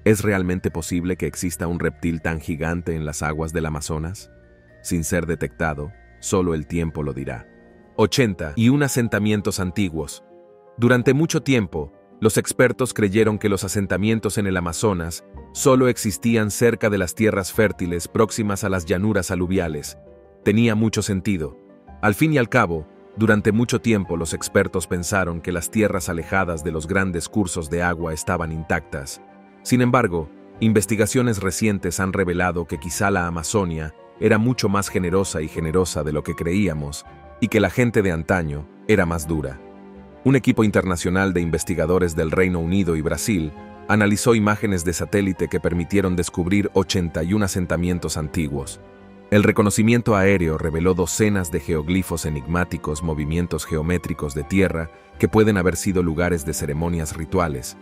¿Es realmente posible que exista un reptil tan gigante en las aguas del Amazonas? Sin ser detectado, solo el tiempo lo dirá. 81 asentamientos antiguos. Durante mucho tiempo, los expertos creyeron que los asentamientos en el Amazonas solo existían cerca de las tierras fértiles próximas a las llanuras aluviales. Tenía mucho sentido. Al fin y al cabo, durante mucho tiempo los expertos pensaron que las tierras alejadas de los grandes cursos de agua estaban intactas. Sin embargo, investigaciones recientes han revelado que quizá la Amazonia era mucho más generosa y generosa de lo que creíamos, y que la gente de antaño era más dura. Un equipo internacional de investigadores del Reino Unido y Brasil Analizó imágenes de satélite que permitieron descubrir 81 asentamientos antiguos. El reconocimiento aéreo reveló docenas de geoglifos enigmáticos, movimientos geométricos de tierra que pueden haber sido lugares de ceremonias rituales.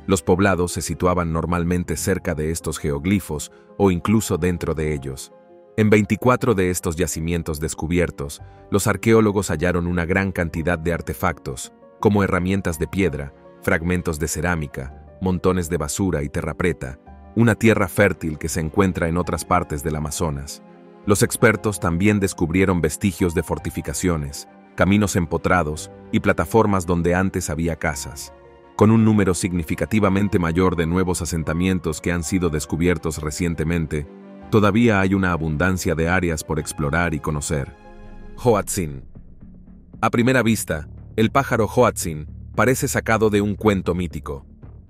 Los poblados se situaban normalmente cerca de estos geoglifos o incluso dentro de ellos. En 24 de estos yacimientos descubiertos, los arqueólogos hallaron una gran cantidad de artefactos, como herramientas de piedra, fragmentos de cerámica, montones de basura y terrapreta, una tierra fértil que se encuentra en otras partes del Amazonas. Los expertos también descubrieron vestigios de fortificaciones, caminos empotrados y plataformas donde antes había casas. Con un número significativamente mayor de nuevos asentamientos que han sido descubiertos recientemente, todavía hay una abundancia de áreas por explorar y conocer. Hoatzin. A primera vista, el pájaro Hoatzin parece sacado de un cuento mítico.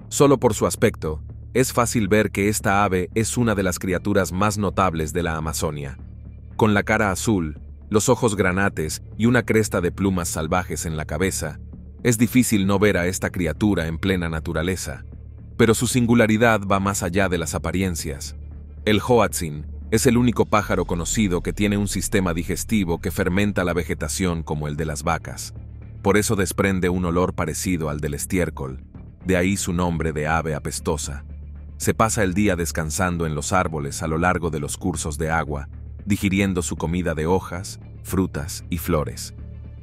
Solo por su aspecto, es fácil ver que esta ave es una de las criaturas más notables de la Amazonia. Con la cara azul, los ojos granates y una cresta de plumas salvajes en la cabeza, es difícil no ver a esta criatura en plena naturaleza. Pero su singularidad va más allá de las apariencias. El Hoatzin es el único pájaro conocido que tiene un sistema digestivo que fermenta la vegetación como el de las vacas. Por eso desprende un olor parecido al del estiércol, de ahí su nombre de ave apestosa. Se pasa el día descansando en los árboles a lo largo de los cursos de agua, digiriendo su comida de hojas, frutas y flores.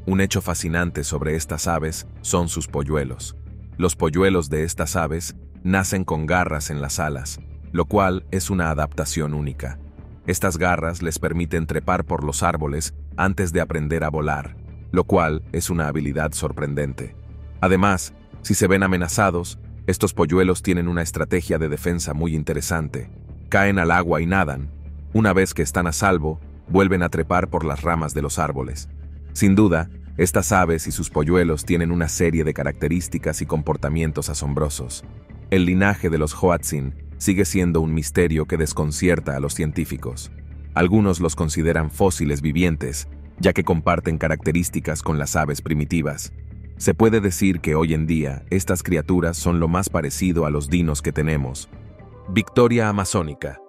Un hecho fascinante sobre estas aves son sus polluelos. Los polluelos de estas aves nacen con garras en las alas, lo cual es una adaptación única. Estas garras les permiten trepar por los árboles antes de aprender a volar, lo cual es una habilidad sorprendente. Además, si se ven amenazados, estos polluelos tienen una estrategia de defensa muy interesante. Caen al agua y nadan. Una vez que están a salvo, vuelven a trepar por las ramas de los árboles. Sin duda, estas aves y sus polluelos tienen una serie de características y comportamientos asombrosos. El linaje de los Hoatzin sigue siendo un misterio que desconcierta a los científicos. Algunos los consideran fósiles vivientes, ya que comparten características con las aves primitivas. Se puede decir que hoy en día estas criaturas son lo más parecido a los dinos que tenemos. Victoria amazónica.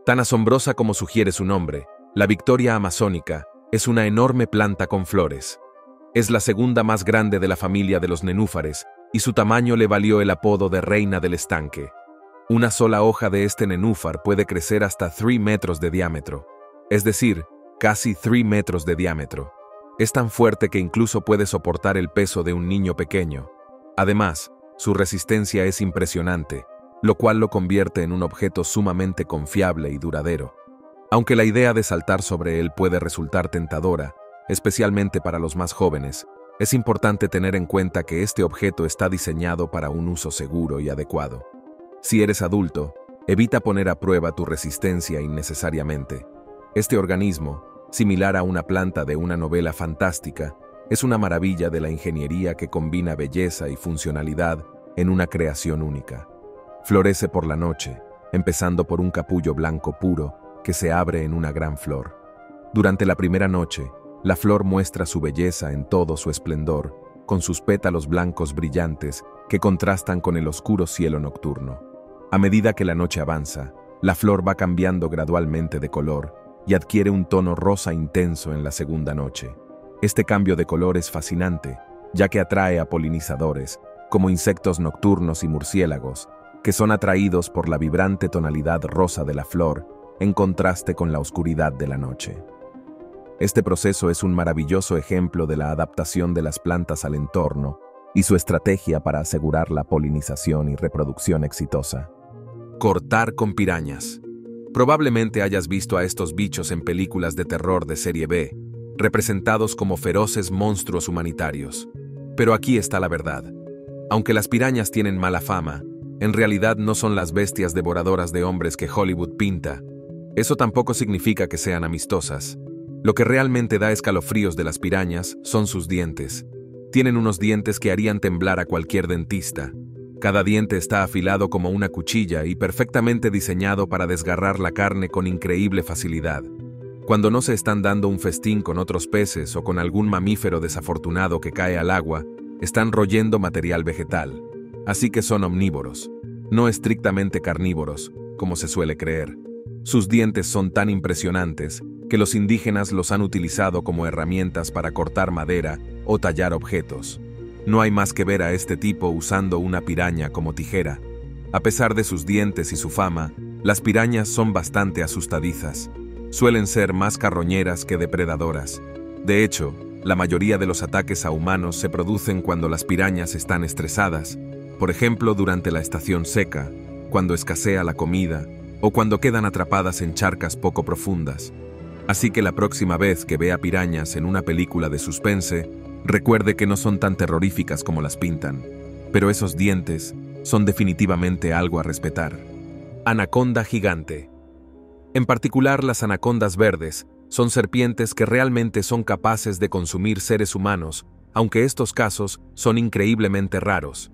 Tan asombrosa como sugiere su nombre, la Victoria amazónica es una enorme planta con flores. Es la segunda más grande de la familia de los nenúfares y su tamaño le valió el apodo de reina del estanque. Una sola hoja de este nenúfar puede crecer hasta 3 metros de diámetro, es decir, casi 3 metros de diámetro. Es tan fuerte que incluso puede soportar el peso de un niño pequeño. Además, su resistencia es impresionante, lo cual lo convierte en un objeto sumamente confiable y duradero. Aunque la idea de saltar sobre él puede resultar tentadora, especialmente para los más jóvenes, es importante tener en cuenta que este objeto está diseñado para un uso seguro y adecuado. Si eres adulto, evita poner a prueba tu resistencia innecesariamente. Este organismo, similar a una planta de una novela fantástica, es una maravilla de la ingeniería que combina belleza y funcionalidad en una creación única. Florece por la noche, empezando por un capullo blanco puro que se abre en una gran flor. Durante la primera noche, la flor muestra su belleza en todo su esplendor, con sus pétalos blancos brillantes que contrastan con el oscuro cielo nocturno. A medida que la noche avanza, la flor va cambiando gradualmente de color y adquiere un tono rosa intenso en la segunda noche. Este cambio de color es fascinante, ya que atrae a polinizadores, como insectos nocturnos y murciélagos, que son atraídos por la vibrante tonalidad rosa de la flor en contraste con la oscuridad de la noche. Este proceso es un maravilloso ejemplo de la adaptación de las plantas al entorno y su estrategia para asegurar la polinización y reproducción exitosa. Cortar con pirañas. Probablemente hayas visto a estos bichos en películas de terror de serie B, representados como feroces monstruos humanitarios. Pero aquí está la verdad. Aunque las pirañas tienen mala fama, en realidad no son las bestias devoradoras de hombres que Hollywood pinta. Eso tampoco significa que sean amistosas. Lo que realmente da escalofríos de las pirañas son sus dientes. Tienen unos dientes que harían temblar a cualquier dentista. Cada diente está afilado como una cuchilla y perfectamente diseñado para desgarrar la carne con increíble facilidad. Cuando no se están dando un festín con otros peces o con algún mamífero desafortunado que cae al agua, están royendo material vegetal. Así que son omnívoros. no estrictamente carnívoros, como se suele creer. Sus dientes son tan impresionantes que los indígenas los han utilizado como herramientas para cortar madera o tallar objetos. No hay más que ver a este tipo usando una piraña como tijera. A pesar de sus dientes y su fama, las pirañas son bastante asustadizas. Suelen ser más carroñeras que depredadoras. De hecho, la mayoría de los ataques a humanos se producen cuando las pirañas están estresadas, por ejemplo durante la estación seca, cuando escasea la comida o cuando quedan atrapadas en charcas poco profundas. Así que la próxima vez que vea pirañas en una película de suspense, recuerde que no son tan terroríficas como las pintan, pero esos dientes son definitivamente algo a respetar. Anaconda gigante. En particular, las anacondas verdes son serpientes que realmente son capaces de consumir seres humanos, aunque estos casos son increíblemente raros.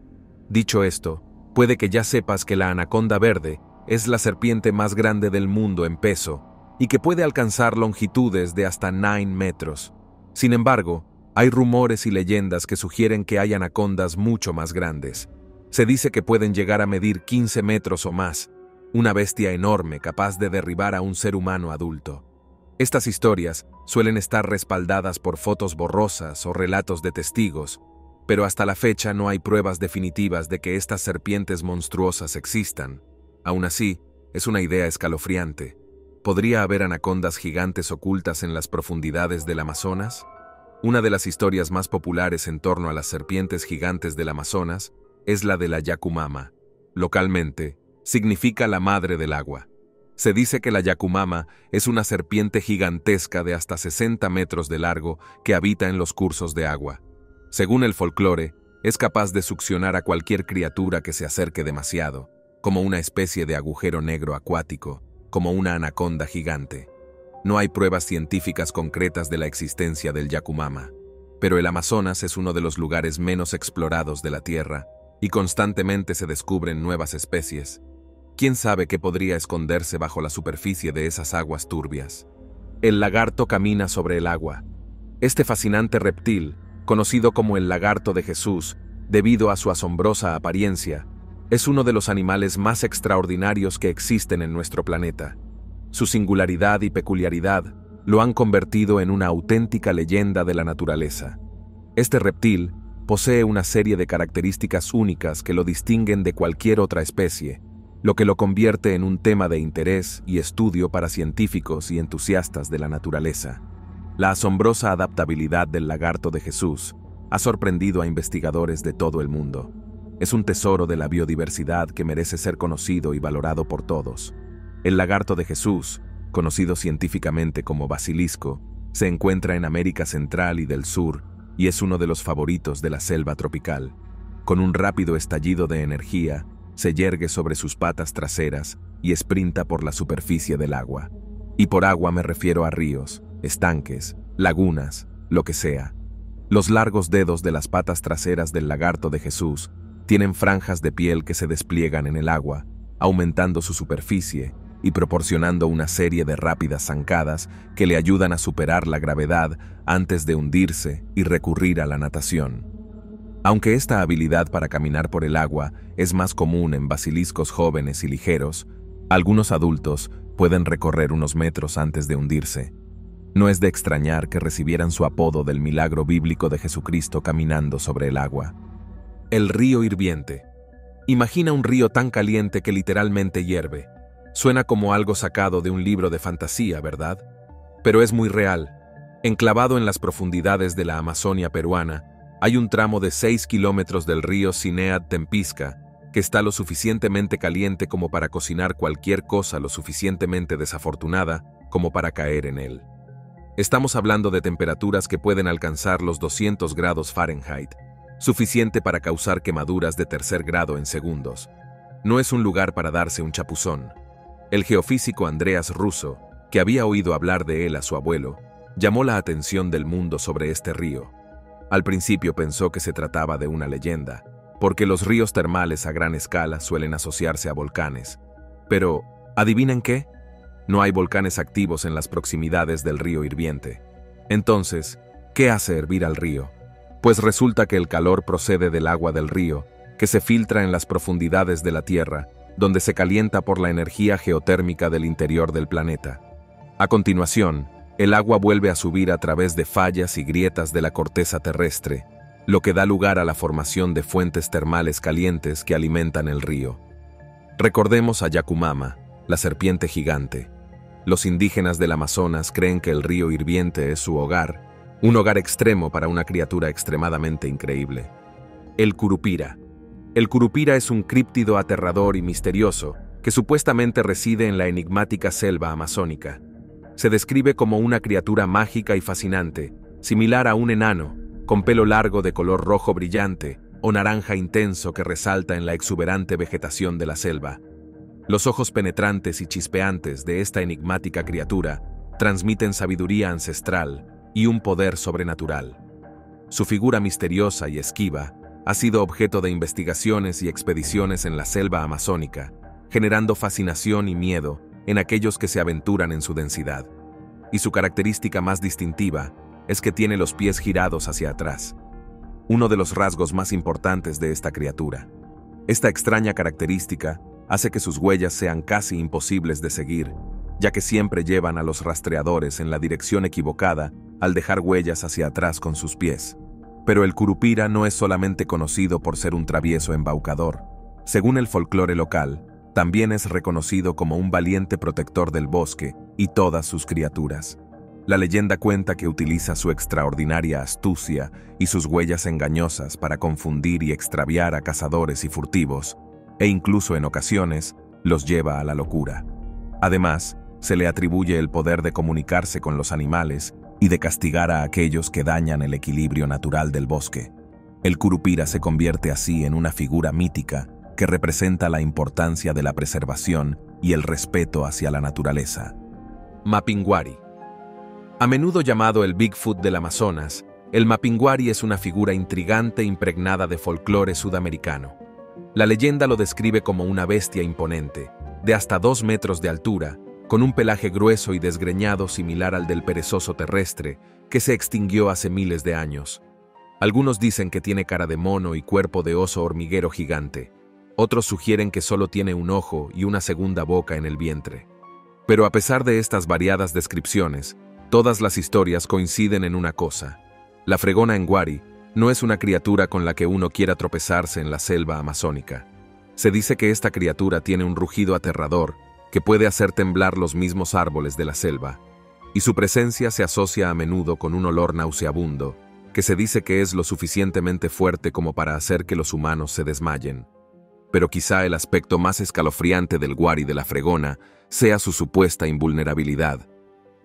Dicho esto, puede que ya sepas que la anaconda verde es la serpiente más grande del mundo en peso y que puede alcanzar longitudes de hasta 9 metros. Sin embargo, hay rumores y leyendas que sugieren que hay anacondas mucho más grandes. Se dice que pueden llegar a medir 15 metros o más, una bestia enorme capaz de derribar a un ser humano adulto. Estas historias suelen estar respaldadas por fotos borrosas o relatos de testigos, pero hasta la fecha no hay pruebas definitivas de que estas serpientes monstruosas existan. Aún así, es una idea escalofriante. ¿Podría haber anacondas gigantes ocultas en las profundidades del Amazonas? Una de las historias más populares en torno a las serpientes gigantes del Amazonas es la de la Yacumama. Localmente, significa la madre del agua. Se dice que la Yacumama es una serpiente gigantesca de hasta 60 metros de largo que habita en los cursos de agua. Según el folclore, es capaz de succionar a cualquier criatura que se acerque demasiado, como una especie de agujero negro acuático, como una anaconda gigante. No hay pruebas científicas concretas de la existencia del Yacumama, pero el Amazonas es uno de los lugares menos explorados de la Tierra y constantemente se descubren nuevas especies. ¿Quién sabe qué podría esconderse bajo la superficie de esas aguas turbias? El lagarto camina sobre el agua. Este fascinante reptil, conocido como el lagarto de Jesús, debido a su asombrosa apariencia, es uno de los animales más extraordinarios que existen en nuestro planeta. Su singularidad y peculiaridad lo han convertido en una auténtica leyenda de la naturaleza. Este reptil posee una serie de características únicas que lo distinguen de cualquier otra especie, lo que lo convierte en un tema de interés y estudio para científicos y entusiastas de la naturaleza. La asombrosa adaptabilidad del lagarto de Jesús ha sorprendido a investigadores de todo el mundo. Es un tesoro de la biodiversidad que merece ser conocido y valorado por todos. El lagarto de Jesús, conocido científicamente como basilisco, se encuentra en América Central y del Sur y es uno de los favoritos de la selva tropical. Con un rápido estallido de energía, se yergue sobre sus patas traseras y esprinta por la superficie del agua. Y por agua me refiero a ríos, estanques, lagunas, lo que sea. Los largos dedos de las patas traseras del lagarto de Jesús tienen franjas de piel que se despliegan en el agua, aumentando su superficie y proporcionando una serie de rápidas zancadas que le ayudan a superar la gravedad antes de hundirse y recurrir a la natación. Aunque esta habilidad para caminar por el agua es más común en basiliscos jóvenes y ligeros, algunos adultos pueden recorrer unos metros antes de hundirse. No es de extrañar que recibieran su apodo del milagro bíblico de Jesucristo caminando sobre el agua. El río hirviente. Imagina un río tan caliente que literalmente hierve. Suena como algo sacado de un libro de fantasía, ¿verdad? Pero es muy real. Enclavado en las profundidades de la Amazonia peruana, hay un tramo de 6 kilómetros del río Sinead Tempisca que está lo suficientemente caliente como para cocinar cualquier cosa lo suficientemente desafortunada como para caer en él. Estamos hablando de temperaturas que pueden alcanzar los 200 grados Fahrenheit, suficiente para causar quemaduras de 3er grado en segundos. No es un lugar para darse un chapuzón. El geofísico Andreas Russo, que había oído hablar de él a su abuelo, llamó la atención del mundo sobre este río. Al principio pensó que se trataba de una leyenda, porque los ríos termales a gran escala suelen asociarse a volcanes. Pero, ¿adivinen qué? No hay volcanes activos en las proximidades del río hirviente. Entonces, ¿qué hace hervir al río? Pues resulta que el calor procede del agua del río, que se filtra en las profundidades de la Tierra, donde se calienta por la energía geotérmica del interior del planeta. A continuación, el agua vuelve a subir a través de fallas y grietas de la corteza terrestre, lo que da lugar a la formación de fuentes termales calientes que alimentan el río. Recordemos a Yakumama, la serpiente gigante. Los indígenas del Amazonas creen que el río hirviente es su hogar, un hogar extremo para una criatura extremadamente increíble. El Curupira. El Curupira es un críptido aterrador y misterioso que supuestamente reside en la enigmática selva amazónica. Se describe como una criatura mágica y fascinante, similar a un enano, con pelo largo de color rojo brillante o naranja intenso que resalta en la exuberante vegetación de la selva. Los ojos penetrantes y chispeantes de esta enigmática criatura transmiten sabiduría ancestral y un poder sobrenatural. Su figura misteriosa y esquiva ha sido objeto de investigaciones y expediciones en la selva amazónica, generando fascinación y miedo en aquellos que se aventuran en su densidad. Y su característica más distintiva es que tiene los pies girados hacia atrás, uno de los rasgos más importantes de esta criatura. Esta extraña característica hace que sus huellas sean casi imposibles de seguir, ya que siempre llevan a los rastreadores en la dirección equivocada al dejar huellas hacia atrás con sus pies. Pero el Curupira no es solamente conocido por ser un travieso embaucador. Según el folclore local, también es reconocido como un valiente protector del bosque y todas sus criaturas. La leyenda cuenta que utiliza su extraordinaria astucia y sus huellas engañosas para confundir y extraviar a cazadores y furtivos, e incluso en ocasiones los lleva a la locura. Además, se le atribuye el poder de comunicarse con los animales y de castigar a aquellos que dañan el equilibrio natural del bosque. El Curupira se convierte así en una figura mítica que representa la importancia de la preservación y el respeto hacia la naturaleza. Mapinguari. A menudo llamado el Bigfoot del Amazonas, el Mapinguari es una figura intrigante impregnada de folclore sudamericano. La leyenda lo describe como una bestia imponente, de hasta 2 metros de altura, con un pelaje grueso y desgreñado similar al del perezoso terrestre, que se extinguió hace miles de años. Algunos dicen que tiene cara de mono y cuerpo de oso hormiguero gigante. Otros sugieren que solo tiene un ojo y una segunda boca en el vientre. Pero a pesar de estas variadas descripciones, todas las historias coinciden en una cosa. La fregona Nguari no es una criatura con la que uno quiera tropezarse en la selva amazónica. Se dice que esta criatura tiene un rugido aterrador que puede hacer temblar los mismos árboles de la selva, y su presencia se asocia a menudo con un olor nauseabundo, que se dice que es lo suficientemente fuerte como para hacer que los humanos se desmayen. Pero quizá el aspecto más escalofriante del Nguari de la fregona sea su supuesta invulnerabilidad.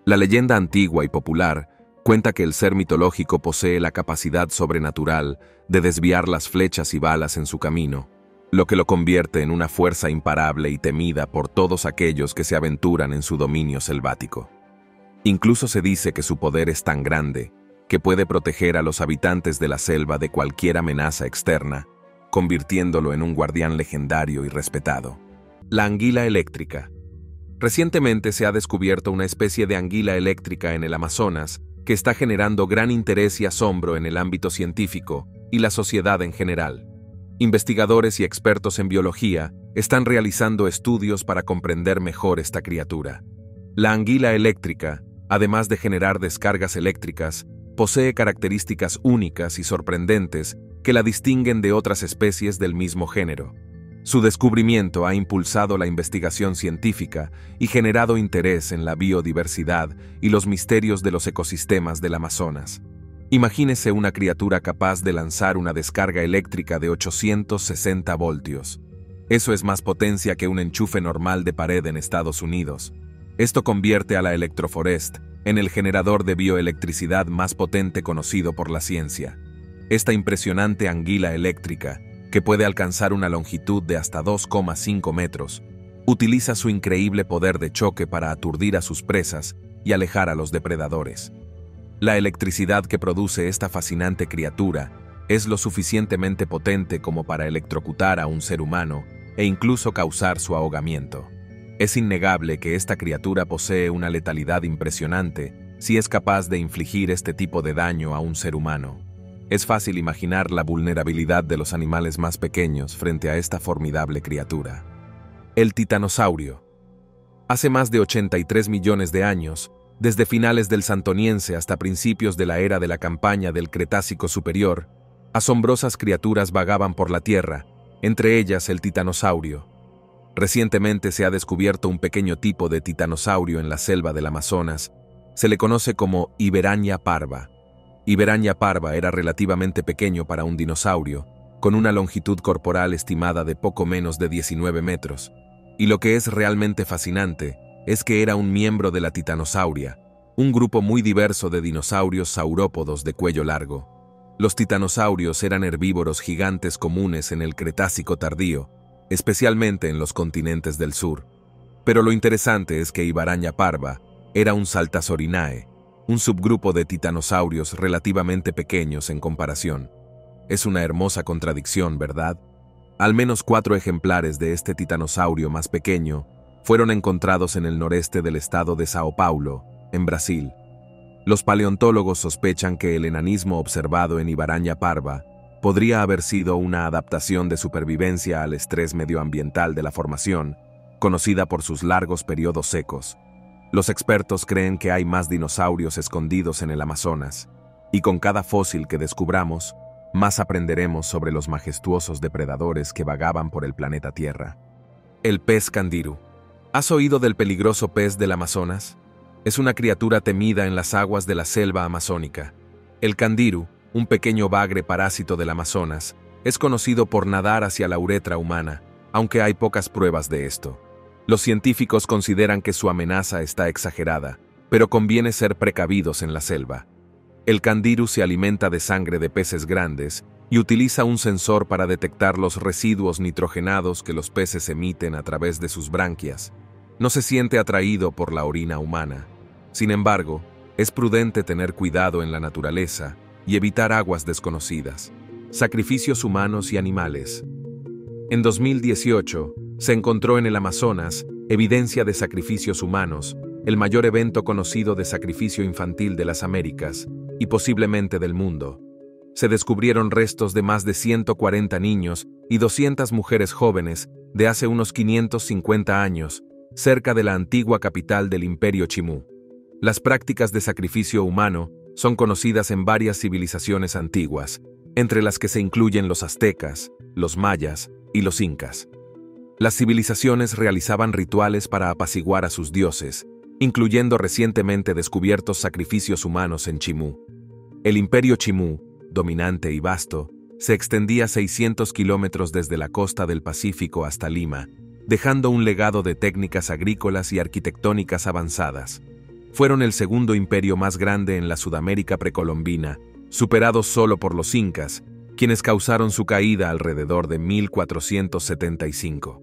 La leyenda antigua y popular cuenta que el ser mitológico posee la capacidad sobrenatural de desviar las flechas y balas en su camino, lo que lo convierte en una fuerza imparable y temida por todos aquellos que se aventuran en su dominio selvático. Incluso se dice que su poder es tan grande que puede proteger a los habitantes de la selva de cualquier amenaza externa, convirtiéndolo en un guardián legendario y respetado. La anguila eléctrica. Recientemente se ha descubierto una especie de anguila eléctrica en el Amazonas que está generando gran interés y asombro en el ámbito científico y la sociedad en general. Investigadores y expertos en biología están realizando estudios para comprender mejor esta criatura. La anguila eléctrica, además de generar descargas eléctricas, posee características únicas y sorprendentes que la distinguen de otras especies del mismo género. Su descubrimiento ha impulsado la investigación científica y generado interés en la biodiversidad y los misterios de los ecosistemas del Amazonas. Imagínese una criatura capaz de lanzar una descarga eléctrica de 860 voltios. Eso es más potencia que un enchufe normal de pared en Estados Unidos. Esto convierte a la Electroforest en el generador de bioelectricidad más potente conocido por la ciencia. Esta impresionante anguila eléctrica, que puede alcanzar una longitud de hasta 2,5 metros, utiliza su increíble poder de choque para aturdir a sus presas y alejar a los depredadores. La electricidad que produce esta fascinante criatura es lo suficientemente potente como para electrocutar a un ser humano e incluso causar su ahogamiento. Es innegable que esta criatura posee una letalidad impresionante si es capaz de infligir este tipo de daño a un ser humano. Es fácil imaginar la vulnerabilidad de los animales más pequeños frente a esta formidable criatura. El titanosaurio. Hace más de 83 millones de años, desde finales del Santoniense hasta principios de la era de la campaña del Cretácico Superior, asombrosas criaturas vagaban por la Tierra, entre ellas el titanosaurio. Recientemente se ha descubierto un pequeño tipo de titanosaurio en la selva del Amazonas. Se le conoce como Iberania parva. Iberania parva era relativamente pequeño para un dinosaurio, con una longitud corporal estimada de poco menos de 19 metros. Y lo que es realmente fascinante es que era un miembro de la titanosauria, un grupo muy diverso de dinosaurios saurópodos de cuello largo. Los titanosaurios eran herbívoros gigantes comunes en el Cretácico tardío, especialmente en los continentes del sur. Pero lo interesante es que Iberania parva era un Saltasaurinae, un subgrupo de titanosaurios relativamente pequeños en comparación. Es una hermosa contradicción, ¿verdad? Al menos 4 ejemplares de este titanosaurio más pequeño fueron encontrados en el noreste del estado de Sao Paulo, en Brasil. Los paleontólogos sospechan que el enanismo observado en Iberania parva podría haber sido una adaptación de supervivencia al estrés medioambiental de la formación, conocida por sus largos periodos secos. Los expertos creen que hay más dinosaurios escondidos en el Amazonas, y con cada fósil que descubramos, más aprenderemos sobre los majestuosos depredadores que vagaban por el planeta Tierra. El pez candiru. ¿Has oído del peligroso pez del Amazonas? Es una criatura temida en las aguas de la selva amazónica. El candiru, un pequeño bagre parásito del Amazonas, es conocido por nadar hacia la uretra humana, aunque hay pocas pruebas de esto. Los científicos consideran que su amenaza está exagerada, pero conviene ser precavidos en la selva. El candiru se alimenta de sangre de peces grandes y utiliza un sensor para detectar los residuos nitrogenados que los peces emiten a través de sus branquias. No se siente atraído por la orina humana. Sin embargo, es prudente tener cuidado en la naturaleza y evitar aguas desconocidas. Sacrificios humanos y animales. En 2018, se encontró en el Amazonas evidencia de sacrificios humanos, el mayor evento conocido de sacrificio infantil de las Américas y posiblemente del mundo. Se descubrieron restos de más de 140 niños y 200 mujeres jóvenes de hace unos 550 años, cerca de la antigua capital del Imperio Chimú. Las prácticas de sacrificio humano son conocidas en varias civilizaciones antiguas, entre las que se incluyen los aztecas, los mayas y los incas. Las civilizaciones realizaban rituales para apaciguar a sus dioses, incluyendo recientemente descubiertos sacrificios humanos en Chimú. El Imperio Chimú, dominante y vasto, se extendía 600 kilómetros desde la costa del Pacífico hasta Lima, dejando un legado de técnicas agrícolas y arquitectónicas avanzadas. Fueron el segundo imperio más grande en la Sudamérica precolombina, superados solo por los incas, quienes causaron su caída alrededor de 1475.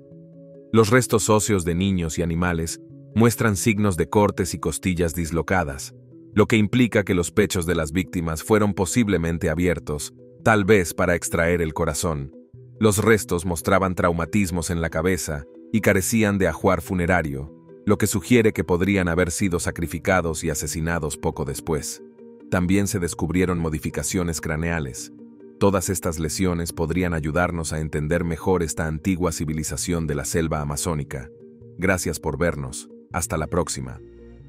Los restos óseos de niños y animales muestran signos de cortes y costillas dislocadas, lo que implica que los pechos de las víctimas fueron posiblemente abiertos, tal vez para extraer el corazón. Los restos mostraban traumatismos en la cabeza y carecían de ajuar funerario, lo que sugiere que podrían haber sido sacrificados y asesinados poco después. También se descubrieron modificaciones craneales. Todas estas lesiones podrían ayudarnos a entender mejor esta antigua civilización de la selva amazónica. Gracias por vernos. Hasta la próxima.